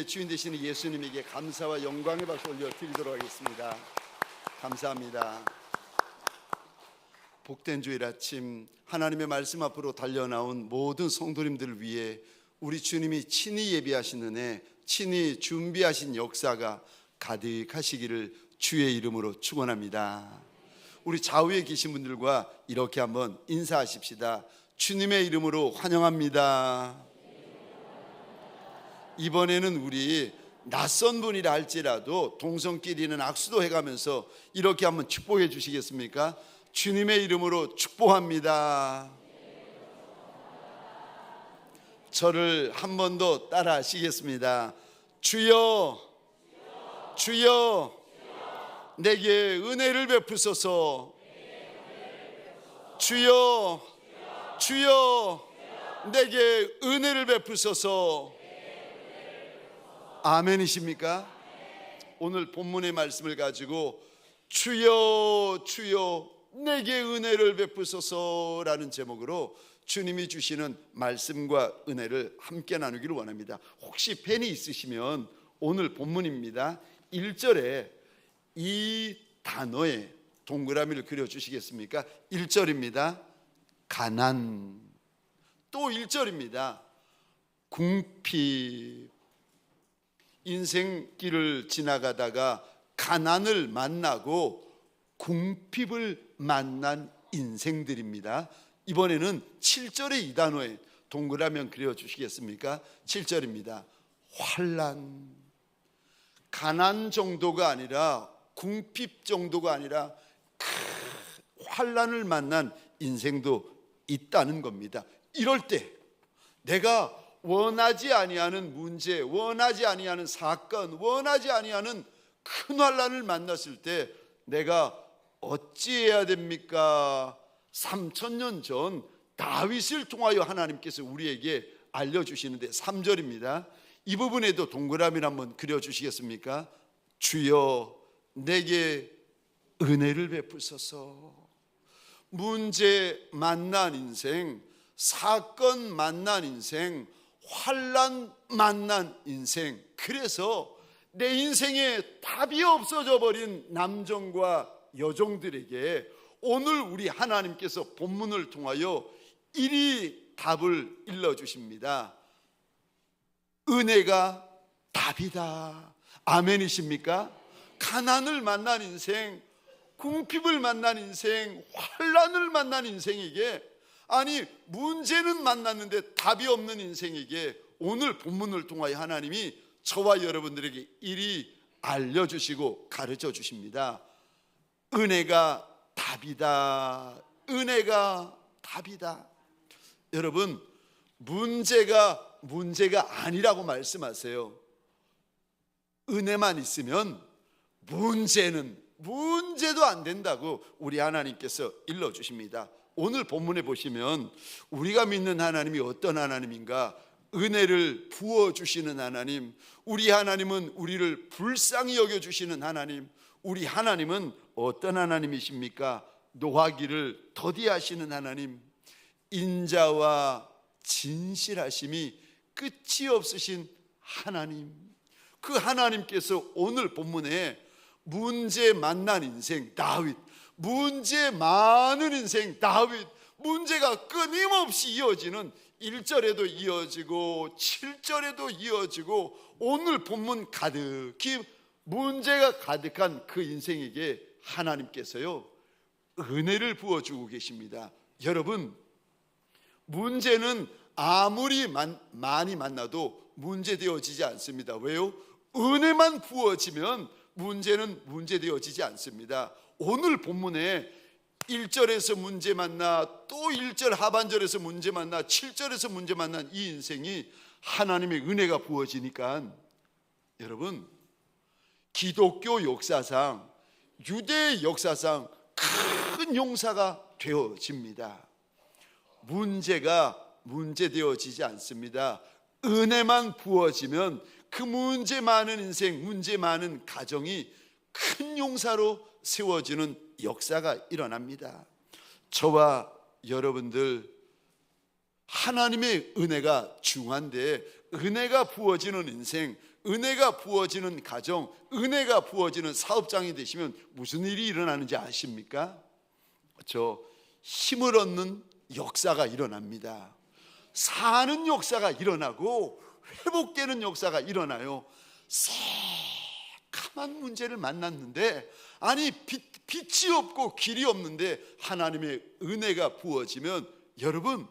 만남의 주인 되시는 예수님에게 감사와 영광의 박수 올려드리도록 하겠습니다. 감사합니다. 복된 주일 아침, 하나님의 말씀 앞으로 달려나온 모든 성도님들을 위해 우리 주님이 친히 예비하신 은혜, 친히 준비하신 역사가 가득하시기를 주의 이름으로 축원합니다. 우리 좌우에 계신 분들과 이렇게 한번 인사하십시다. 주님의 이름으로 환영합니다. 이번에는 우리 낯선 분이라 할지라도 동성끼리는 악수도 해가면서 이렇게 한번 축복해 주시겠습니까? 주님의 이름으로 축복합니다. 저를 한 번 더 따라 하시겠습니다. 주여, 주여, 내게 은혜를 베푸소서. 주여, 주여, 내게 은혜를 베푸소서. 아멘이십니까? 오늘 본문의 말씀을 가지고 주여, 주여, 내게 은혜를 베푸소서라는 제목으로 주님이 주시는 말씀과 은혜를 함께 나누기를 원합니다. 혹시 펜이 있으시면 오늘 본문입니다. 1절에 이 단어에 동그라미를 그려주시겠습니까? 1절입니다. 가난. 또 1절입니다. 궁핍. 인생길을 지나가다가 가난을 만나고 궁핍을 만난 인생들입니다. 이번에는 7절의 이 단어에 동그라미 그려주시겠습니까? 7절입니다. 환난. 가난 정도가 아니라 궁핍 정도가 아니라 환난을 만난 인생도 있다는 겁니다. 이럴 때 내가 원하지 아니하는 문제, 원하지 아니하는 사건, 원하지 아니하는 큰 환난을 만났을 때 내가 어찌해야 됩니까? 3000년 전 다윗을 통하여 하나님께서 우리에게 알려주시는데 3절입니다. 이 부분에도 동그라미를 한번 그려주시겠습니까? 주여, 내게 은혜를 베푸소서. 문제 만난 인생, 사건 만난 인생, 환난 만난 인생, 그래서 내 인생에 답이 없어져 버린 남종과 여종들에게 오늘 우리 하나님께서 본문을 통하여 이리 답을 일러주십니다. 은혜가 답이다. 아멘이십니까? 가난을 만난 인생, 궁핍을 만난 인생, 환난을 만난 인생에게, 아니 문제는 만났는데 답이 없는 인생에게 오늘 본문을 통하여 하나님이 저와 여러분들에게 이리 알려주시고 가르쳐 주십니다. 은혜가 답이다. 은혜가 답이다. 여러분, 문제가 아니라고 말씀하세요. 은혜만 있으면 문제도 안 된다고 우리 하나님께서 일러주십니다. 오늘 본문에 보시면 우리가 믿는 하나님이 어떤 하나님인가? 은혜를 부어주시는 하나님, 우리 하나님은 우리를 불쌍히 여겨주시는 하나님, 우리 하나님은 어떤 하나님이십니까? 노하기를 더디하시는 하나님, 인자와 진실하심이 끝이 없으신 하나님, 그 하나님께서 오늘 본문에 문제 만난 인생 다윗, 문제 많은 인생 다윗, 문제가 끊임없이 이어지는 1절에도 이어지고 7절에도 이어지고 오늘 본문 가득히 문제가 가득한 그 인생에게 하나님께서요 은혜를 부어주고 계십니다. 여러분, 문제는 아무리 많이 만나도 문제되어지지 않습니다. 왜요? 은혜만 부어지면 문제는 문제되어지지 않습니다. 오늘 본문에 1절에서 문제 만나, 또 1절 하반절에서 문제 만나, 7절에서 문제 만난 이 인생이 하나님의 은혜가 부어지니까 여러분, 기독교 역사상, 유대 역사상 큰 용사가 되어집니다. 문제가 문제되어지지 않습니다. 은혜만 부어지면 그 문제 많은 인생, 문제 많은 가정이 큰 용사로 세워지는 역사가 일어납니다. 저와 여러분들, 하나님의 은혜가 중요한데 은혜가 부어지는 인생, 은혜가 부어지는 가정, 은혜가 부어지는 사업장이 되시면 무슨 일이 일어나는지 아십니까? 저 힘을 얻는 역사가 일어납니다. 사는 역사가 일어나고 회복되는 역사가 일어나요. 새카만 문제를 만났는데, 아니 빛이 없고 길이 없는데 하나님의 은혜가 부어지면 여러분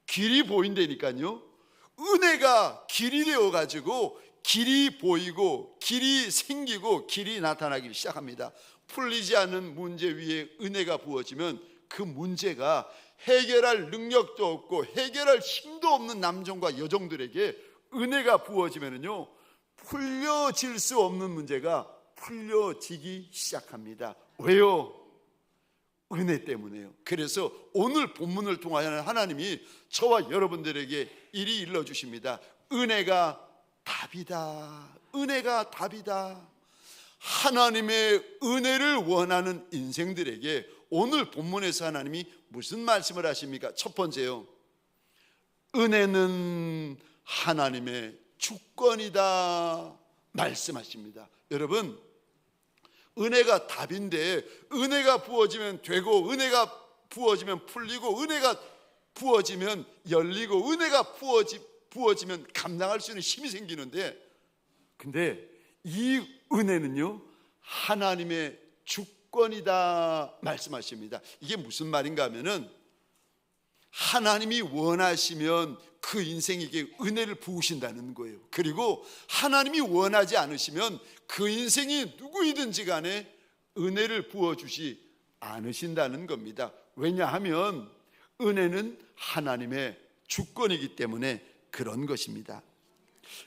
길이 보인다니까요. 은혜가 길이 되어가지고 길이 보이고 길이 생기고 길이 나타나기 시작합니다. 풀리지 않는 문제 위에 은혜가 부어지면 그 문제가 해결할 능력도 없고 해결할 힘도 없는 남정과 여정들에게 은혜가 부어지면요, 풀려질 수 없는 문제가 풀려지기 시작합니다. 왜요? 은혜 때문에요. 그래서 오늘 본문을 통하여 하나님이 저와 여러분들에게 이리 일러주십니다. 은혜가 답이다. 은혜가 답이다. 하나님의 은혜를 원하는 인생들에게 오늘 본문에서 하나님이 무슨 말씀을 하십니까? 첫 번째요, 은혜는 하나님의 주권이다 말씀하십니다. 여러분, 은혜가 답인데 은혜가 부어지면 되고, 은혜가 부어지면 풀리고, 은혜가 부어지면 열리고, 은혜가 부어지면 감당할 수 있는 힘이 생기는데, 근데 이 은혜는요 하나님의 주권이다 말씀하십니다. 이게 무슨 말인가 하면은, 하나님이 원하시면 그 인생에게 은혜를 부으신다는 거예요. 그리고 하나님이 원하지 않으시면 그 인생이 누구이든지 간에 은혜를 부어주시 않으신다는 겁니다. 왜냐하면 은혜는 하나님의 주권이기 때문에 그런 것입니다.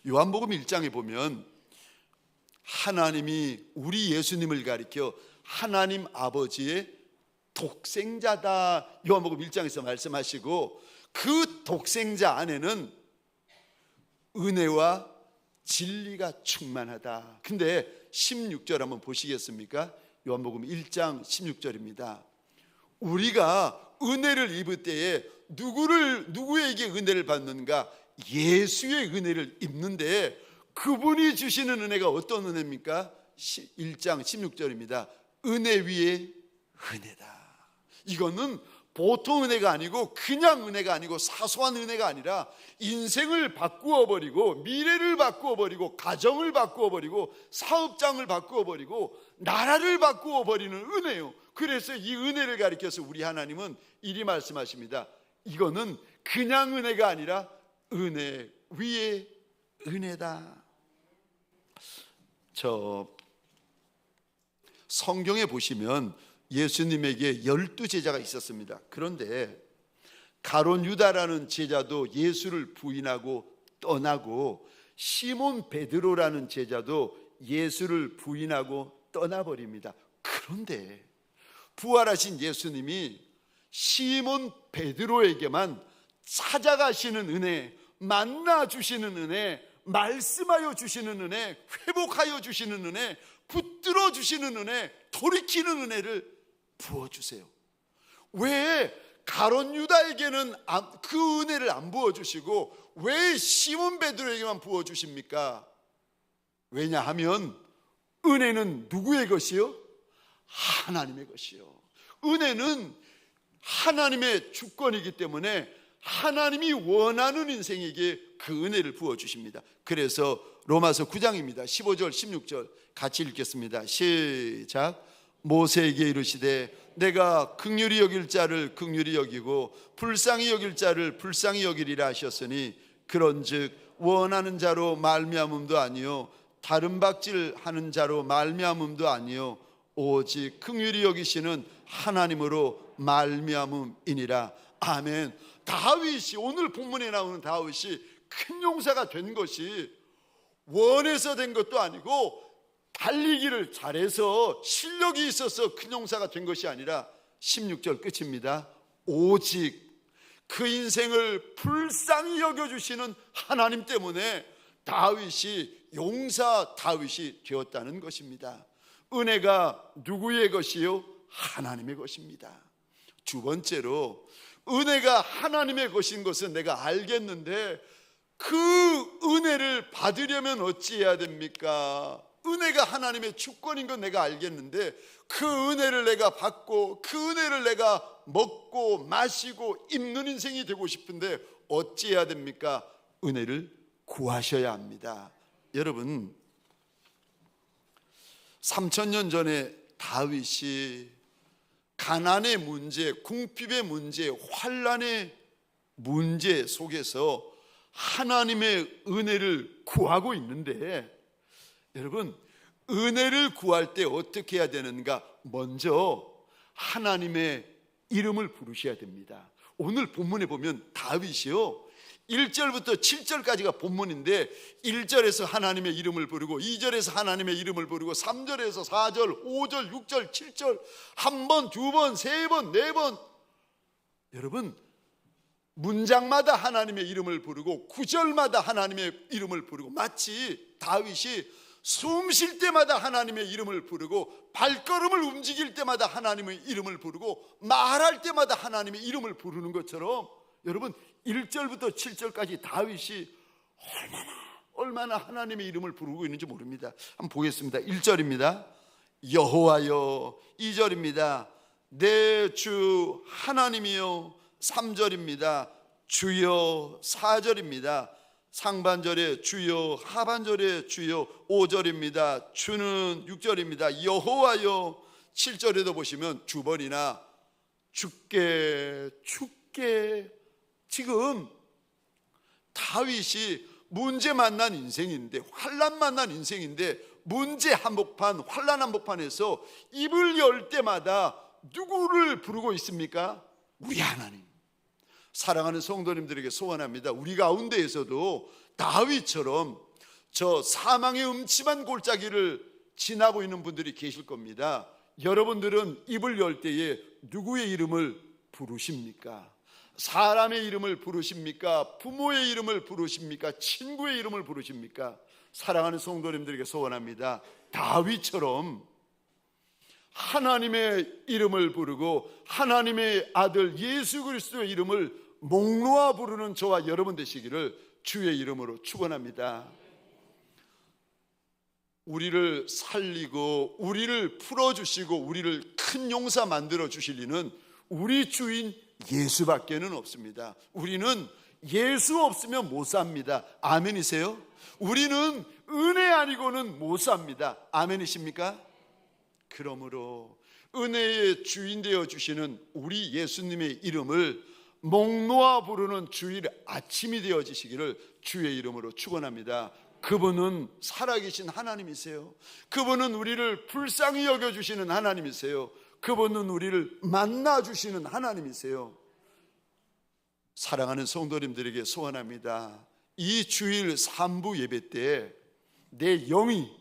요한복음 1장에 보면 하나님이 우리 예수님을 가리켜 하나님 아버지의 독생자다, 요한복음 1장에서 말씀하시고, 그 독생자 안에는 은혜와 진리가 충만하다. 근데 16절 한번 보시겠습니까? 요한복음 1장 16절입니다. 우리가 은혜를 입을 때에 누구에게 은혜를 받는가? 예수의 은혜를 입는데, 그분이 주시는 은혜가 어떤 은혜입니까? 1장 16절입니다. 은혜 위에 은혜다. 이거는 보통 은혜가 아니고 그냥 은혜가 아니고 사소한 은혜가 아니라 인생을 바꾸어 버리고, 미래를 바꾸어 버리고, 가정을 바꾸어 버리고, 사업장을 바꾸어 버리고, 나라를 바꾸어 버리는 은혜요. 그래서 이 은혜를 가리켜서 우리 하나님은 이리 말씀하십니다. 이거는 그냥 은혜가 아니라 은혜 위에 은혜다. 성경에 보시면 예수님에게 12제자가 있었습니다. 그런데 가룟 유다라는 제자도 예수를 부인하고 떠나고, 시몬 베드로라는 제자도 예수를 부인하고 떠나버립니다. 그런데 부활하신 예수님이 시몬 베드로에게만 찾아가시는 은혜, 만나주시는 은혜, 말씀하여 주시는 은혜, 회복하여 주시는 은혜, 붙들어 주시는 은혜, 돌이키는 은혜를 부어주세요. 왜 가룟 유다에게는 그 은혜를 안 부어주시고 왜 시몬 베드로에게만 부어주십니까? 왜냐하면 은혜는 누구의 것이요? 하나님의 것이요. 은혜는 하나님의 주권이기 때문에 하나님이 원하는 인생에게 그 은혜를 부어주십니다. 그래서 로마서 9장입니다. 15절 16절 같이 읽겠습니다. 시작. 모세에게 이르시되 내가 긍휼히 여길 자를 긍휼히 여기고 불쌍히 여길 자를 불쌍히 여기리라 하셨으니, 그런즉 원하는 자로 말미암음도 아니요 다른 박질하는 자로 말미암음도 아니요 오직 긍휼히 여기시는 하나님으로 말미암음이니라. 아멘. 다윗이, 오늘 본문에 나오는 다윗이 큰 용사가 된 것이 원해서 된 것도 아니고 달리기를 잘해서 실력이 있어서 큰 용사가 된 것이 아니라 16절 끝입니다. 오직 그 인생을 불쌍히 여겨주시는 하나님 때문에 다윗이 용사 다윗이 되었다는 것입니다. 은혜가 누구의 것이요? 하나님의 것입니다. 두 번째로, 은혜가 하나님의 것인 것은 내가 알겠는데 그 은혜를 받으려면 어찌해야 됩니까? 은혜가 하나님의 주권인 건 내가 알겠는데 그 은혜를 내가 받고 그 은혜를 내가 먹고 마시고 입는 인생이 되고 싶은데 어찌해야 됩니까? 은혜를 구하셔야 합니다. 여러분, 3000년 전에 다윗이 가난의 문제, 궁핍의 문제, 환난의 문제 속에서 하나님의 은혜를 구하고 있는데, 여러분, 은혜를 구할 때 어떻게 해야 되는가? 먼저 하나님의 이름을 부르셔야 됩니다. 오늘 본문에 보면 다윗이요, 1절부터 7절까지가 본문인데 1절에서 하나님의 이름을 부르고 2절에서 하나님의 이름을 부르고 3절에서 4절, 5절, 6절, 7절 한 번, 두 번, 세 번, 네 번, 여러분 문장마다 하나님의 이름을 부르고 9절마다 하나님의 이름을 부르고, 마치 다윗이 숨 쉴 때마다 하나님의 이름을 부르고 발걸음을 움직일 때마다 하나님의 이름을 부르고 말할 때마다 하나님의 이름을 부르는 것처럼, 여러분 1절부터 7절까지 다윗이 얼마나 하나님의 이름을 부르고 있는지 모릅니다. 한번 보겠습니다. 1절입니다. 여호와여. 2절입니다. 내 주 하나님이여. 3절입니다. 주여. 4절입니다. 상반절에 주여, 하반절에 주여. 5절입니다. 주는. 6절입니다. 여호와여. 7절에도 보시면 주번이나 주께, 주께. 지금 다윗이 문제 만난 인생인데, 환난 만난 인생인데, 문제 한복판, 환난 한복판에서 입을 열 때마다 누구를 부르고 있습니까? 우리 하나님. 사랑하는 성도님들에게 소원합니다. 우리 가운데에서도 다윗처럼 저 사망의 음침한 골짜기를 지나고 있는 분들이 계실 겁니다. 여러분들은 입을 열 때에 누구의 이름을 부르십니까? 사람의 이름을 부르십니까? 부모의 이름을 부르십니까? 친구의 이름을 부르십니까? 사랑하는 성도님들에게 소원합니다. 다윗처럼 하나님의 이름을 부르고 하나님의 아들 예수 그리스도의 이름을 목 놓아 부르는 저와 여러분 되시기를 주의 이름으로 축원합니다. 우리를 살리고 우리를 풀어주시고 우리를 큰 용사 만들어 주실 이는 우리 주인 예수밖에는 없습니다. 우리는 예수 없으면 못 삽니다. 아멘이세요? 우리는 은혜 아니고는 못 삽니다. 아멘이십니까? 그러므로 은혜의 주인 되어 주시는 우리 예수님의 이름을 목 놓아 부르는 주일 아침이 되어지시기를 주의 이름으로 축원합니다. 그분은 살아계신 하나님이세요. 그분은 우리를 불쌍히 여겨주시는 하나님이세요. 그분은 우리를 만나주시는 하나님이세요. 사랑하는 성도님들에게 소원합니다. 이 주일 3부 예배 때 내 영이,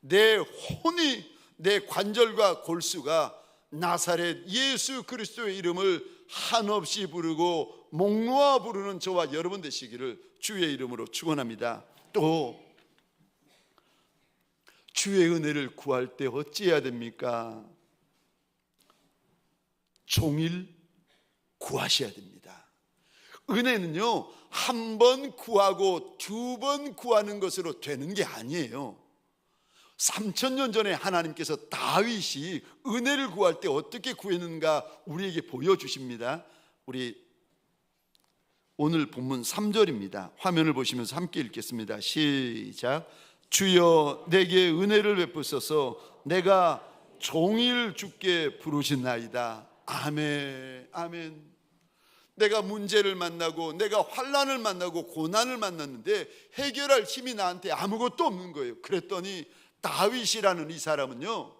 내 혼이, 내 관절과 골수가 나사렛 예수 그리스도의 이름을 한없이 부르고 목 놓아 부르는 저와 여러분 되시기를 주의 이름으로 축원합니다. 또 주의 은혜를 구할 때 어찌해야 됩니까? 종일 구하셔야 됩니다. 은혜는요, 한 번 구하고 두 번 구하는 것으로 되는 게 아니에요. 3000년 전에 하나님께서 다윗이 은혜를 구할 때 어떻게 구했는가 우리에게 보여주십니다. 우리 오늘 본문 3절입니다. 화면을 보시면서 함께 읽겠습니다. 시작. 주여 내게 은혜를 베푸소서. 내가 종일 주께 부르신나이다. 아멘. 아멘. 내가 문제를 만나고 내가 환난을 만나고 고난을 만났는데 해결할 힘이 나한테 아무것도 없는 거예요. 그랬더니 다윗이라는 이 사람은요,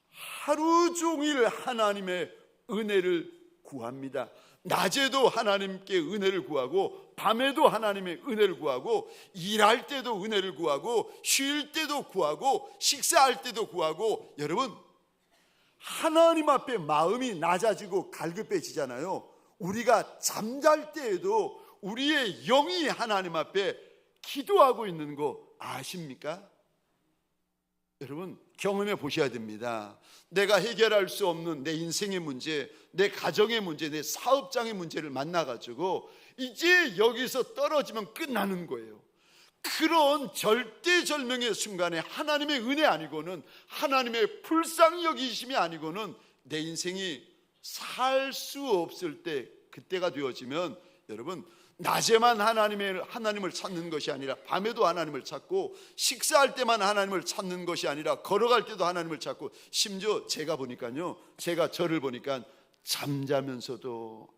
하루 종일 하나님의 은혜를 구합니다. 낮에도 하나님께 은혜를 구하고 밤에도 하나님의 은혜를 구하고 일할 때도 은혜를 구하고 쉴 때도 구하고 식사할 때도 구하고. 여러분, 하나님 앞에 마음이 낮아지고 갈급해지잖아요. 우리가 잠잘 때에도 우리의 영이 하나님 앞에 기도하고 있는 거 아십니까? 여러분, 경험해 보셔야 됩니다. 내가 해결할 수 없는 내 인생의 문제, 내 가정의 문제, 내 사업장의 문제를 만나가지고 이제 여기서 떨어지면 끝나는 거예요. 그런 절대절명의 순간에 하나님의 은혜 아니고는, 하나님의 불쌍히 여기심이 아니고는 내 인생이 살 수 없을 때, 그때가 되어지면 여러분, 낮에만 하나님을 찾는 것이 아니라 밤에도 하나님을 찾고, 식사할 때만 하나님을 찾는 것이 아니라 걸어갈 때도 하나님을 찾고, 심지어 제가 저를 보니까 잠자면서도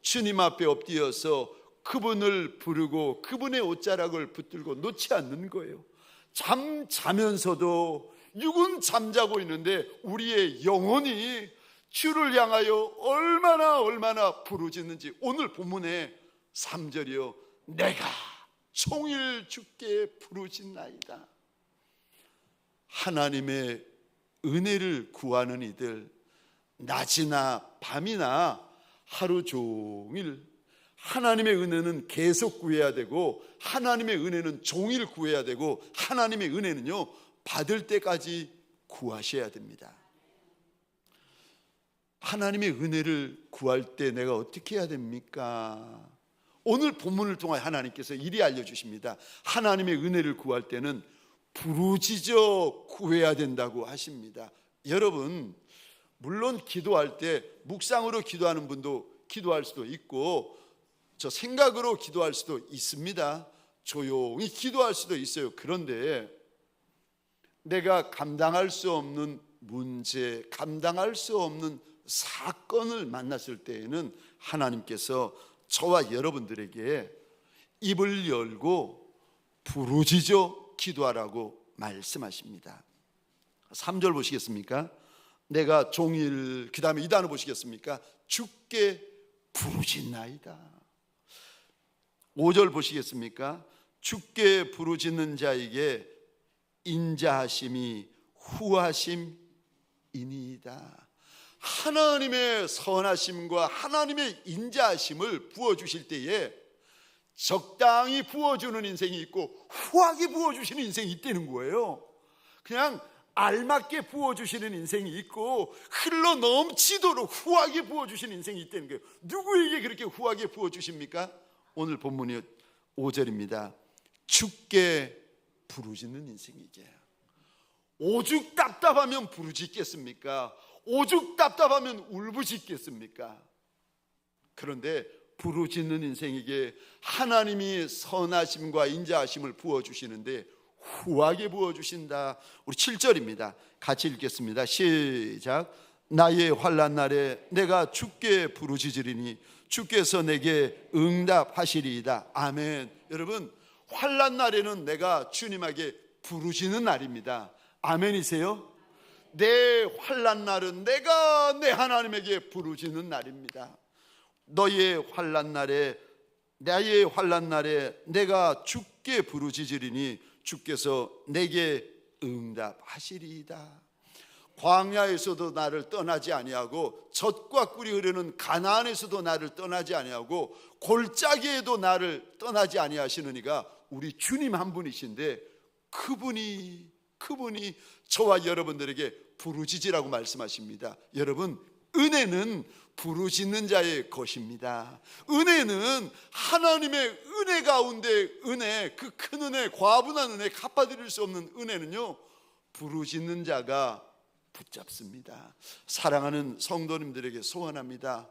주님 앞에 엎드려서 그분을 부르고 그분의 옷자락을 붙들고 놓지 않는 거예요. 잠자면서도, 육은 잠자고 있는데 우리의 영혼이 주를 향하여 얼마나 부르짖는지. 오늘 본문의 3절이요, 내가 종일 주께 부르짖나이다. 하나님의 은혜를 구하는 이들, 낮이나 밤이나 하루 종일 하나님의 은혜는 계속 구해야 되고, 하나님의 은혜는 종일 구해야 되고, 하나님의 은혜는요 받을 때까지 구하셔야 됩니다. 하나님의 은혜를 구할 때 내가 어떻게 해야 됩니까? 오늘 본문을 통해 하나님께서 이리 알려주십니다. 하나님의 은혜를 구할 때는 부르짖어 구해야 된다고 하십니다. 여러분, 물론 기도할 때 묵상으로 기도하는 분도 기도할 수도 있고, 저 생각으로 기도할 수도 있습니다. 조용히 기도할 수도 있어요. 그런데 내가 감당할 수 없는 문제, 감당할 수 없는 사건을 만났을 때에는 하나님께서 저와 여러분들에게 입을 열고 부르짖어 기도하라고 말씀하십니다. 3절 보시겠습니까? 내가 종일, 그 다음에 이 단어 보시겠습니까? 주께 부르짖나이다. 5절 보시겠습니까? 주께 부르짖는 자에게 인자하심이 후하심이니이다. 하나님의 선하심과 하나님의 인자하심을 부어주실 때에 적당히 부어주는 인생이 있고 후하게 부어주시는 인생이 있다는 거예요. 그냥 알맞게 부어주시는 인생이 있고 흘러 넘치도록 후하게 부어주시는 인생이 있다는 거예요. 누구에게 그렇게 후하게 부어주십니까? 오늘 본문이 5절입니다. 주께 부르짖는 인생이게. 오죽 답답하면 부르짖겠습니까? 오죽 답답하면 울부짖겠습니까? 그런데 부르짖는 인생에게 하나님이 선하심과 인자하심을 부어주시는데 후하게 부어주신다. 우리 7절입니다. 같이 읽겠습니다. 시작. 나의 환난 날에 내가 주께 부르짖으리니 주께서 내게 응답하시리이다. 아멘. 여러분, 환난 날에는 내가 주님에게 부르짖는 날입니다. 아멘이세요? 내 환난 날은 내가 내 하나님에게 부르짖는 날입니다. 너의 환난 날에, 나의 환난 날에 내가 주께 부르짖으리니 주께서 내게 응답하시리이다. 광야에서도 나를 떠나지 아니하고 젖과 꿀이 흐르는 가나안에서도 나를 떠나지 아니하고 골짜기에도 나를 떠나지 아니하시는 이가 우리 주님 한 분이신데, 그분이 저와 여러분들에게 부르짖으라고 말씀하십니다. 여러분, 은혜는 부르짖는 자의 것입니다. 은혜는 하나님의 은혜 가운데 은혜, 그 큰 은혜, 과분한 은혜, 갚아드릴 수 없는 은혜는요 부르짖는 자가 붙잡습니다. 사랑하는 성도님들에게 소원합니다.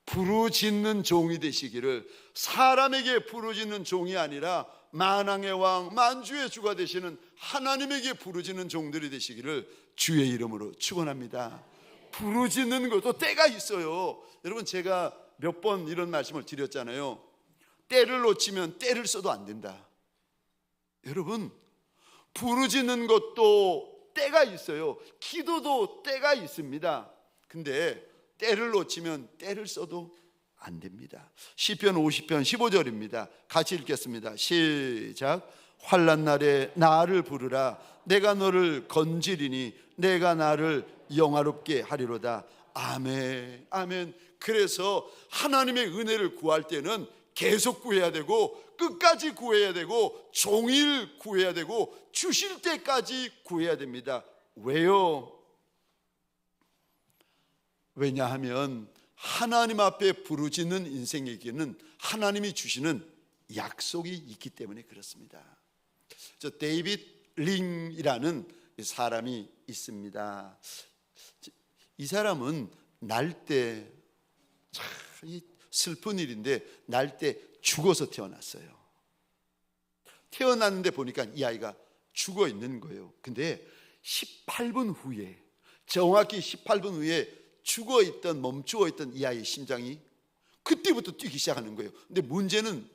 부르짖는 종이 되시기를, 사람에게 부르짖는 종이 아니라 만왕의 왕, 만주의 주가 되시는 하나님에게 부르짖는 종들이 되시기를 주의 이름으로 축원합니다. 부르짖는 것도 때가 있어요. 여러분, 제가 몇 번 이런 말씀을 드렸잖아요. 때를 놓치면 때를 써도 안 된다. 여러분, 부르짖는 것도 때가 있어요. 기도도 때가 있습니다. 근데 때를 놓치면 때를 써도 안 됩니다. 시편 50편 15절입니다. 같이 읽겠습니다. 시작. 환난 날에 나를 부르라. 내가 너를 건지리니 내가 나를 영화롭게 하리로다. 아멘. 아멘. 그래서 하나님의 은혜를 구할 때는 계속 구해야 되고 끝까지 구해야 되고 종일 구해야 되고 주실 때까지 구해야 됩니다. 왜요? 왜냐하면 하나님 앞에 부르짖는 인생에게는 하나님이 주시는 약속이 있기 때문에 그렇습니다. 저 데이빗 링이라는 사람이 있습니다. 이 사람은 날 때 참 슬픈 일인데 날 때 죽어서 태어났어요. 태어났는데 보니까 이 아이가 죽어 있는 거예요. 근데 18분 후에, 정확히 18분 후에 죽어 있던, 멈추어 있던 이 아이의 심장이 그때부터 뛰기 시작하는 거예요. 근데 문제는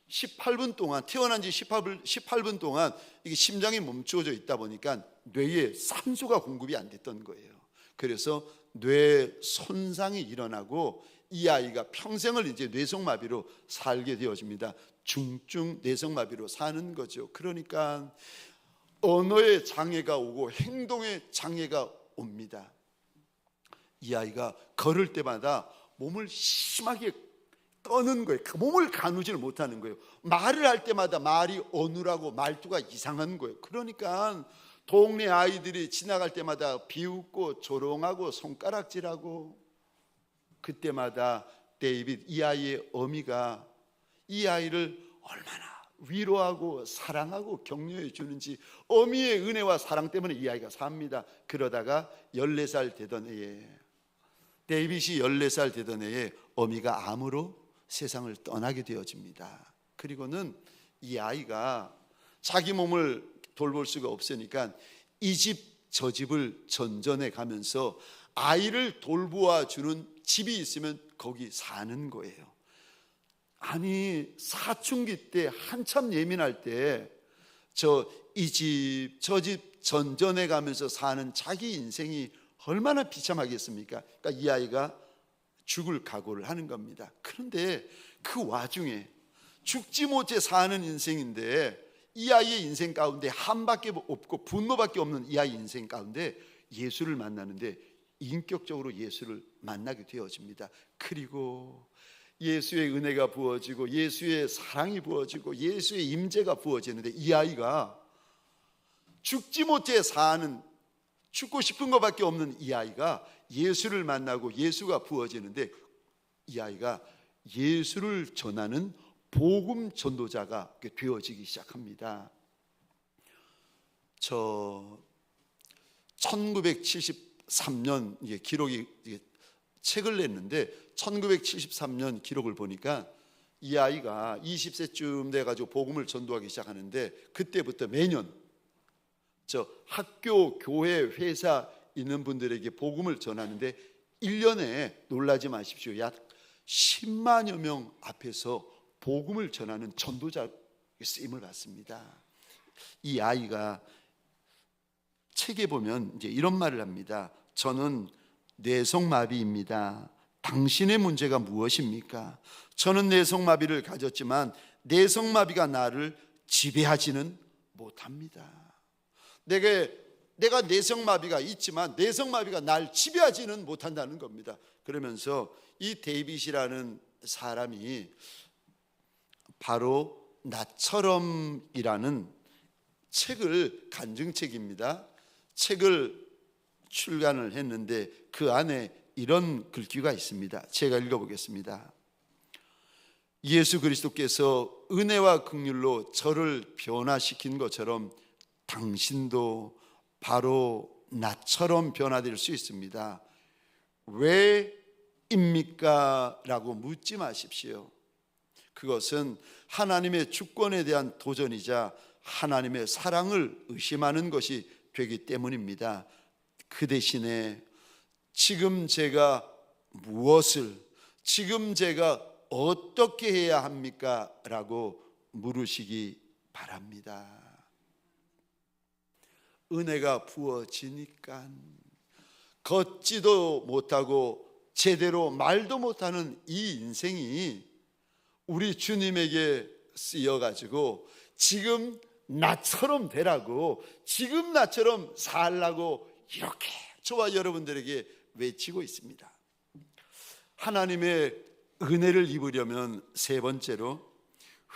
18분 동안, 태어난 지 18분 동안 이게 심장이 멈추어져 있다 보니까 뇌에 산소가 공급이 안 됐던 거예요. 그래서 뇌 손상이 일어나고 이 아이가 평생을 이제 뇌성마비로 살게 되어집니다. 중증 뇌성마비로 사는 거죠. 그러니까 언어의 장애가 오고 행동의 장애가 옵니다. 이 아이가 걸을 때마다 몸을 심하게 떠는 거예요. 몸을 가누지를 못하는 거예요. 말을 할 때마다 말이 어눌하고 말투가 이상한 거예요. 그러니까 동네 아이들이 지나갈 때마다 비웃고 조롱하고 손가락질하고, 그때마다 데이빗, 이 아이의 어미가 이 아이를 얼마나 위로하고 사랑하고 격려해 주는지, 어미의 은혜와 사랑 때문에 이 아이가 삽니다. 그러다가 14살 되던 해에, 데이빗이 14살 되던 해에 어미가 암으로 세상을 떠나게 되어집니다. 그리고는 이 아이가 자기 몸을 돌볼 수가 없으니까 이 집 저 집을 전전해 가면서 아이를 돌보아 주는 집이 있으면 거기 사는 거예요. 아니, 사춘기 때 한참 예민할 때 이 집 저 집 전전해 가면서 사는 자기 인생이 얼마나 비참하겠습니까? 그러니까 이 아이가 죽을 각오를 하는 겁니다. 그런데 그 와중에 죽지 못해 사는 인생인데, 이 아이의 인생 가운데 한밖에 없고 분노밖에 없는 이 아이 인생 가운데 예수를 만나는데 인격적으로 예수를 만나게 되어집니다. 그리고 예수의 은혜가 부어지고 예수의 사랑이 부어지고 예수의 임재가 부어지는데, 이 아이가 죽지 못해 사는, 죽고 싶은 것밖에 없는 이 아이가 예수를 만나고 예수가 부어지는데, 이 아이가 예수를 전하는 복음 전도자가 되어지기 시작합니다. 1973년 기록이, 책을 냈는데 1973년 기록을 보니까 이 아이가 20세쯤 돼가지고 복음을 전도하기 시작하는데, 그때부터 매년 학교, 교회, 회사 있는 분들에게 복음을 전하는데 1년에, 놀라지 마십시오, 약 10만여 명 앞에서 복음을 전하는 전도자 쓰임을 받습니다. 이 아이가 책에 보면 이제 이런 말을 합니다. 저는 뇌성마비입니다. 당신의 문제가 무엇입니까? 저는 뇌성마비를 가졌지만 뇌성마비가 나를 지배하지는 못합니다. 내가 뇌성마비가 있지만 뇌성마비가 날 지배하지는 못한다는 겁니다. 그러면서 이 데이빗이라는 사람이 바로 나처럼이라는 책을, 간증책입니다. 책을 출간을 했는데 그 안에 이런 글귀가 있습니다. 제가 읽어보겠습니다. 예수 그리스도께서 은혜와 긍휼로 저를 변화시킨 것처럼 당신도 바로 나처럼 변화될 수 있습니다. 왜입니까? 라고 묻지 마십시오. 그것은 하나님의 주권에 대한 도전이자 하나님의 사랑을 의심하는 것이 되기 때문입니다. 그 대신에 지금 제가 무엇을, 지금 제가 어떻게 해야 합니까? 라고 물으시기 바랍니다. 은혜가 부어지니까 걷지도 못하고 제대로 말도 못하는 이 인생이 우리 주님에게 쓰여가지고 지금 나처럼 되라고, 지금 나처럼 살라고 이렇게 저와 여러분들에게 외치고 있습니다. 하나님의 은혜를 입으려면 세 번째로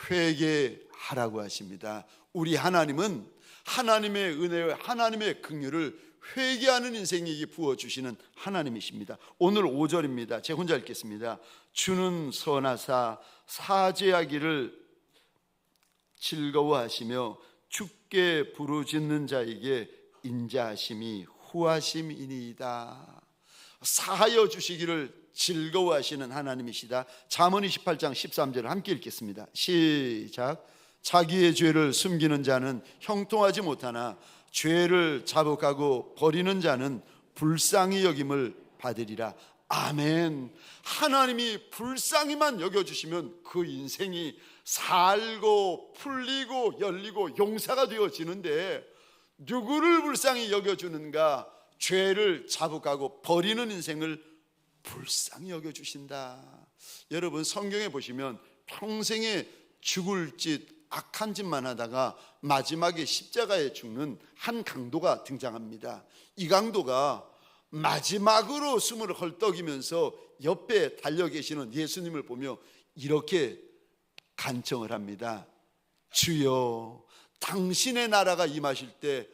회개하라고 하십니다. 우리 하나님은 하나님의 은혜와 하나님의 긍휼을 회개하는 인생에게 부어주시는 하나님이십니다. 오늘 5절입니다. 제가 혼자 읽겠습니다. 주는 선하사 사죄하기를 즐거워하시며 주께 부르짖는 자에게 인자하심이 후하심이니이다. 사하여 주시기를 즐거워하시는 하나님이시다. 잠언 28장 13절을 함께 읽겠습니다. 시작. 자기의 죄를 숨기는 자는 형통하지 못하나 죄를 자복하고 버리는 자는 불쌍히 여김을 받으리라. 아멘. 하나님이 불쌍히만 여겨주시면 그 인생이 살고 풀리고 열리고 용사가 되어지는데, 누구를 불쌍히 여겨주는가? 죄를 자복하고 버리는 인생을 불쌍히 여겨주신다. 여러분, 성경에 보시면 평생에 죽을 짓, 악한 짓만 하다가 마지막에 십자가에 죽는 한 강도가 등장합니다. 이 강도가 마지막으로 숨을 헐떡이면서 옆에 달려 계시는 예수님을 보며 이렇게 간청을 합니다. 주여, 당신의 나라가 임하실 때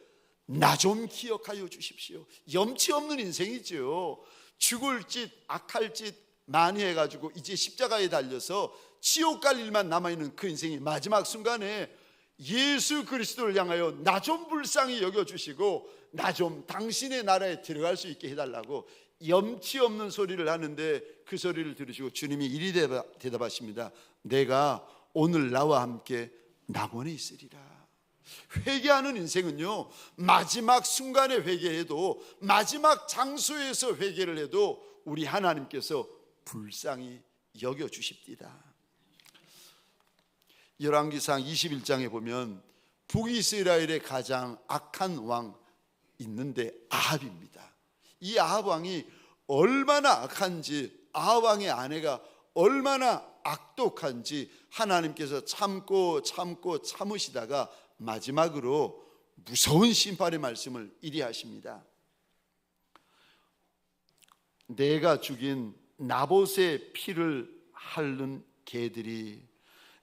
나 좀 기억하여 주십시오. 염치 없는 인생이죠. 죽을 짓, 악할 짓 많이 해가지고 이제 십자가에 달려서 지옥 갈 일만 남아있는 그 인생이 마지막 순간에 예수 그리스도를 향하여 나 좀 불쌍히 여겨주시고 나 좀 당신의 나라에 들어갈 수 있게 해달라고 염치 없는 소리를 하는데, 그 소리를 들으시고 주님이 이리 대답하십니다. 내가 오늘 나와 함께 낙원에 있으리라. 회개하는 인생은요, 마지막 순간에 회개해도, 마지막 장소에서 회개를 해도 우리 하나님께서 불쌍히 여겨주십니다. 열왕기상 21장에 보면 북이스라엘의 가장 악한 왕 있는데 아합입니다. 이 아합 왕이 얼마나 악한지, 아합 왕의 아내가 얼마나 악독한지 하나님께서 참으시다가 마지막으로 무서운 심판의 말씀을 이리 하십니다. 내가 죽인 나봇의 피를 핥는 개들이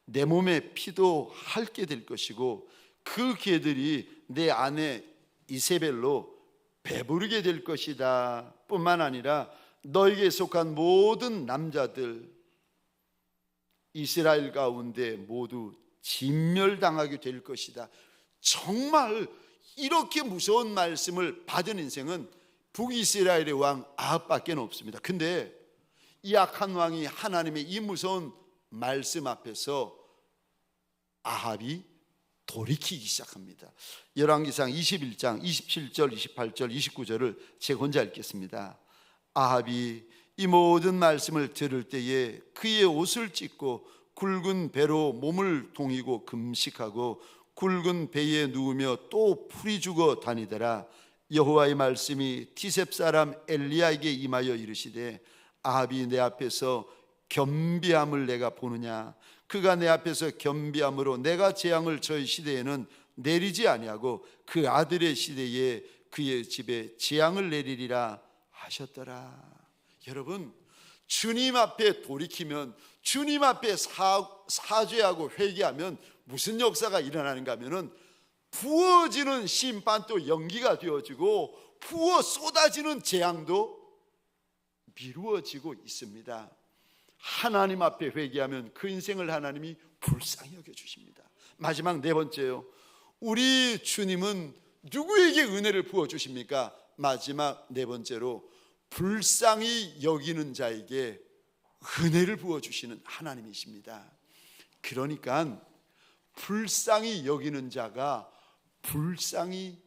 내 몸의 피도 핥게 될 것이고, 그 개들이 내 아내 이세벨로 배부르게 될 것이다. 뿐만 아니라 너에게 속한 모든 남자들 이스라엘 가운데 모두 진멸당하게 될 것이다. 정말 이렇게 무서운 말씀을 받은 인생은 북이스라엘의 왕 아합밖에 없습니다. 근데 이 악한 왕이 하나님의 이 무서운 말씀 앞에서 아합이 돌이키기 시작합니다. 열왕기상 21장 27절, 28절, 29절을 제가 혼자 읽겠습니다. 아합이 이 모든 말씀을 들을 때에 그의 옷을 찢고 굵은 배로 몸을 동이고 금식하고 굵은 배에 누우며 또 풀이 죽어 다니더라. 여호와의 말씀이 티셉 사람 엘리야에게 임하여 이르시되 아합이 내 앞에서 겸비함을 내가 보느냐? 그가 내 앞에서 겸비함으로 내가 재앙을 저의 시대에는 내리지 아니하고 그 아들의 시대에 그의 집에 재앙을 내리리라 하셨더라. 여러분, 주님 앞에 돌이키면, 주님 앞에 사죄하고 회개하면 무슨 역사가 일어나는가 하면은 부어지는 심판도 연기가 되어지고 부어 쏟아지는 재앙도 미루어지고 있습니다. 하나님 앞에 회개하면 그 인생을 하나님이 불쌍히 여겨주십니다. 마지막 네 번째요, 우리 주님은 누구에게 은혜를 부어주십니까? 마지막 네 번째로 불쌍히 여기는 자에게 은혜를 부어주시는 하나님이십니다. 그러니까 불쌍히 여기는 자가 불쌍히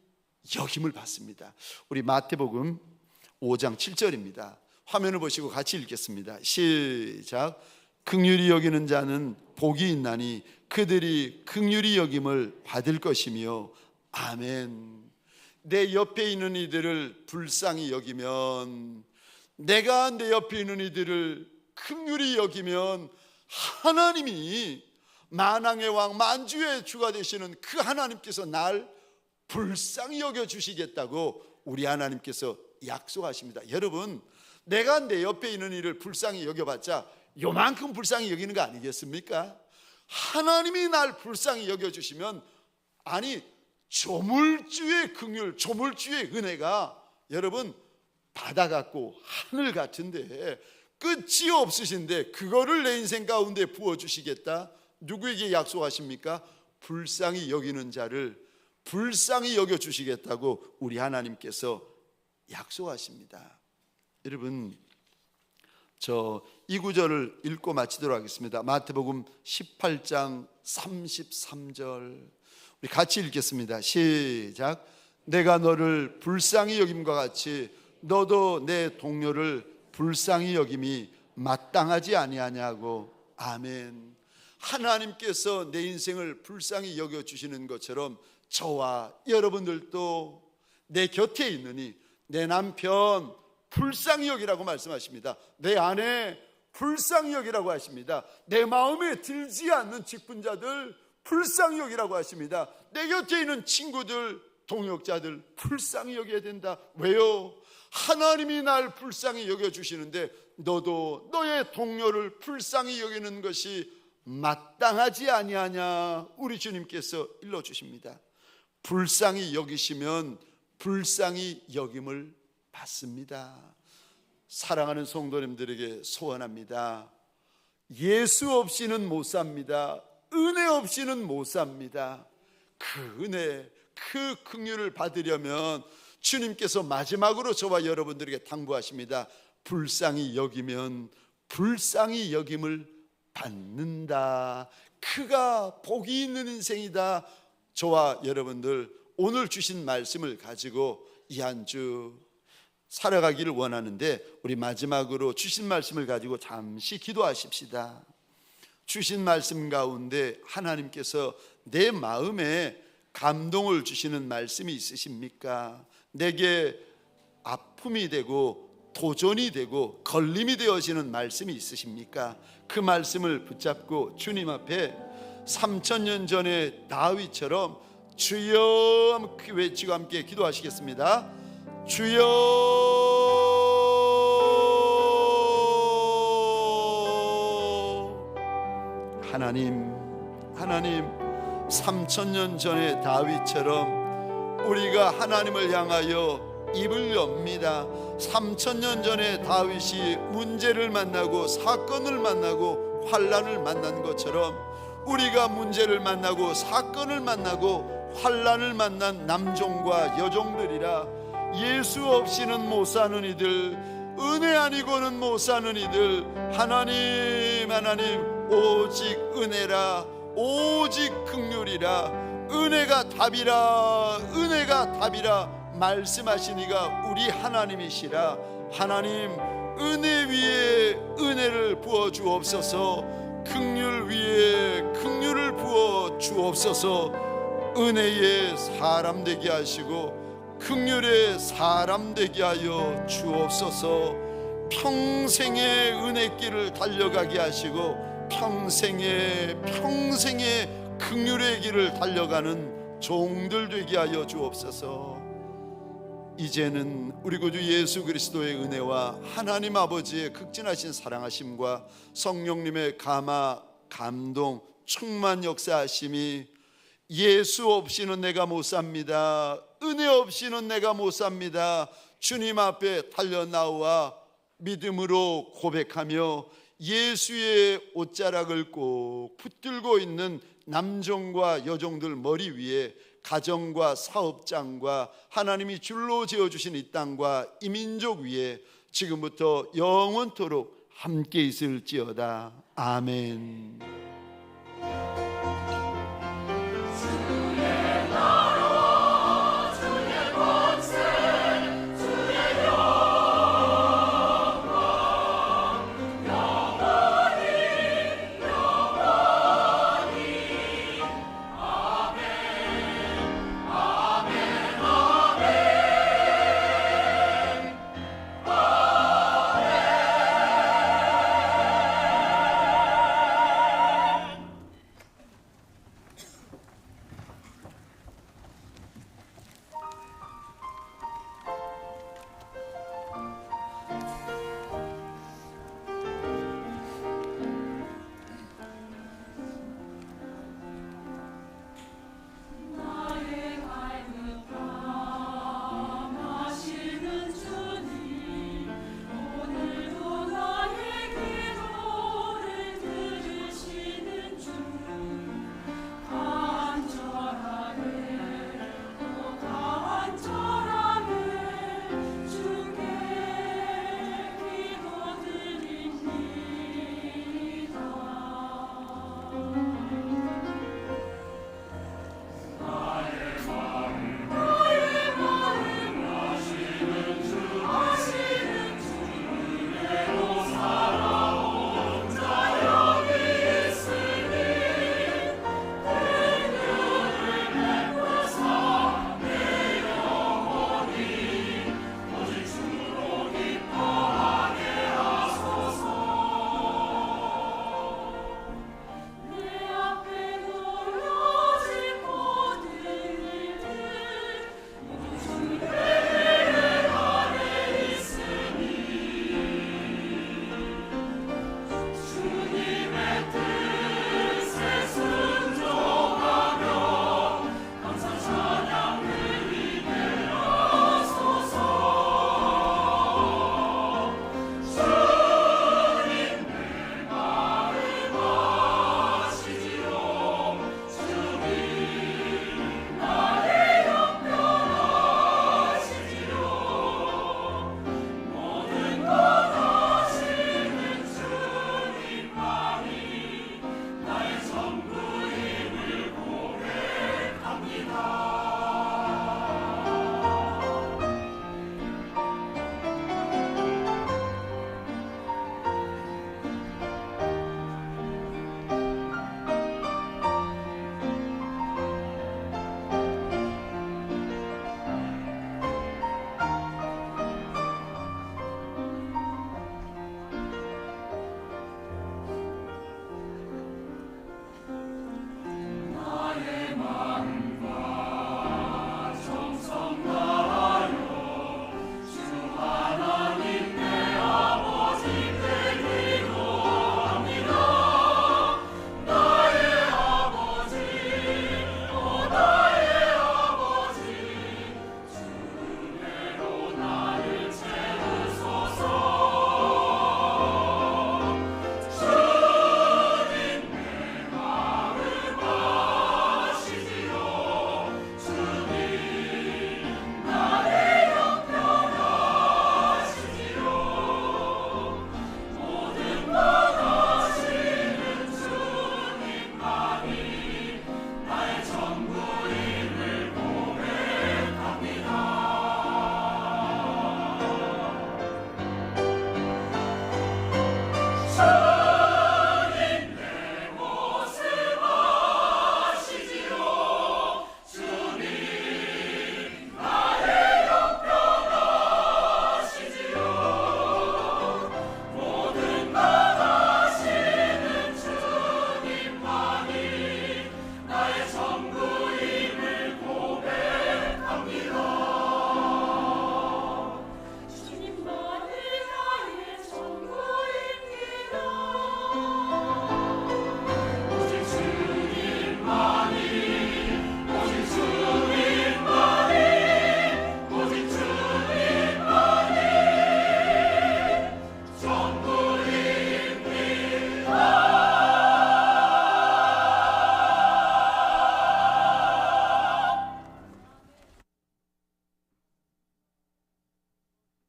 여김을 받습니다. 우리 마태복음 5장 7절입니다. 화면을 보시고 같이 읽겠습니다. 시작. 긍휼히 여기는 자는 복이 있나니 그들이 긍휼히 여김을 받을 것이며. 아멘. 내 옆에 있는 이들을 불쌍히 여기면, 내가 내 옆에 있는 이들을 긍휼히 여기면 하나님이 만왕의 왕 만주의 주가 되시는 그 하나님께서 날 불쌍히 여겨주시겠다고 우리 하나님께서 약속하십니다. 여러분, 내가 내 옆에 있는 이를 불쌍히 여겨봤자 요만큼 불쌍히 여기는 거 아니겠습니까? 하나님이 날 불쌍히 여겨주시면, 아니 조물주의 긍휼, 조물주의 은혜가 여러분 바다 같고 하늘 같은데 끝이 없으신데 그거를 내 인생 가운데 부어주시겠다. 누구에게 약속하십니까? 불쌍히 여기는 자를 불쌍히 여겨주시겠다고 우리 하나님께서 약속하십니다. 여러분, 저 이 구절을 읽고 마치도록 하겠습니다. 마태복음 18장 33절 우리 같이 읽겠습니다. 시작. 내가 너를 불쌍히 여김과 같이 너도 내 동료를 불쌍히 여김이 마땅하지 아니하냐고. 아멘. 하나님께서 내 인생을 불쌍히 여겨주시는 것처럼 저와 여러분들도 내 곁에 있느니 내 남편 불쌍히 여기라고 말씀하십니다. 내 아내 불쌍히 여기라고 하십니다. 내 마음에 들지 않는 직분자들 불쌍히 여기라고 하십니다. 내 곁에 있는 친구들, 동역자들 불쌍히 여겨야 된다. 왜요? 하나님이 날 불쌍히 여겨주시는데 너도 너의 동료를 불쌍히 여기는 것이 마땅하지 아니하냐. 우리 주님께서 일러주십니다. 불쌍히 여기시면 불쌍히 여김을 받습니다. 사랑하는 성도님들에게 소원합니다. 예수 없이는 못 삽니다. 은혜 없이는 못 삽니다. 그 은혜, 그 긍휼을 받으려면 주님께서 마지막으로 저와 여러분들에게 당부하십니다. 불쌍히 여기면 불쌍히 여김을 받는다. 그가 복이 있는 인생이다. 저와 여러분들 오늘 주신 말씀을 가지고 이 한 주 살아가기를 원하는데 우리 마지막으로 주신 말씀을 가지고 잠시 기도하십시다. 주신 말씀 가운데 하나님께서 내 마음에 감동을 주시는 말씀이 있으십니까? 내게 아픔이 되고 도전이 되고 걸림이 되어지는 말씀이 있으십니까? 그 말씀을 붙잡고 주님 앞에 3000년 전에 다윗처럼 주여 외치고 함께 기도하시겠습니다. 주여. 하나님 3000년 전에 다윗처럼 우리가 하나님을 향하여 입을 엽니다. 3000년 전에 다윗이 문제를 만나고 사건을 만나고 환난을 만난 것처럼 우리가 문제를 만나고 사건을 만나고 환난을 만난 남종과 여종들이라 예수 없이는 못 사는 이들, 은혜 아니고는 못 사는 이들, 하나님 오직 은혜라, 오직 긍휼이라, 은혜가 답이라 말씀하시니가 우리 하나님이시라. 하나님 은혜 위에 은혜를 부어 주옵소서. 긍휼 위에 긍휼을 부어 주옵소서. 은혜의 사람 되게 하시고 긍휼의 사람 되게 하여 주옵소서. 평생의 은혜길을 달려가게 하시고 평생의 긍휼의 길을 달려가는 종들 되게 하여 주옵소서. 이제는 우리 구주 예수 그리스도의 은혜와 하나님 아버지의 극진하신 사랑하심과 성령님의 감화, 감동, 충만 역사하심이 예수 없이는 내가 못 삽니다. 은혜 없이는 내가 못 삽니다. 주님 앞에 달려나와 믿음으로 고백하며 예수의 옷자락을 꼭 붙들고 있는 남종과 여종들 머리 위에 가정과 사업장과 하나님이 줄로 지어주신 이 땅과 이 민족 위에 지금부터 영원토록 함께 있을지어다. 아멘.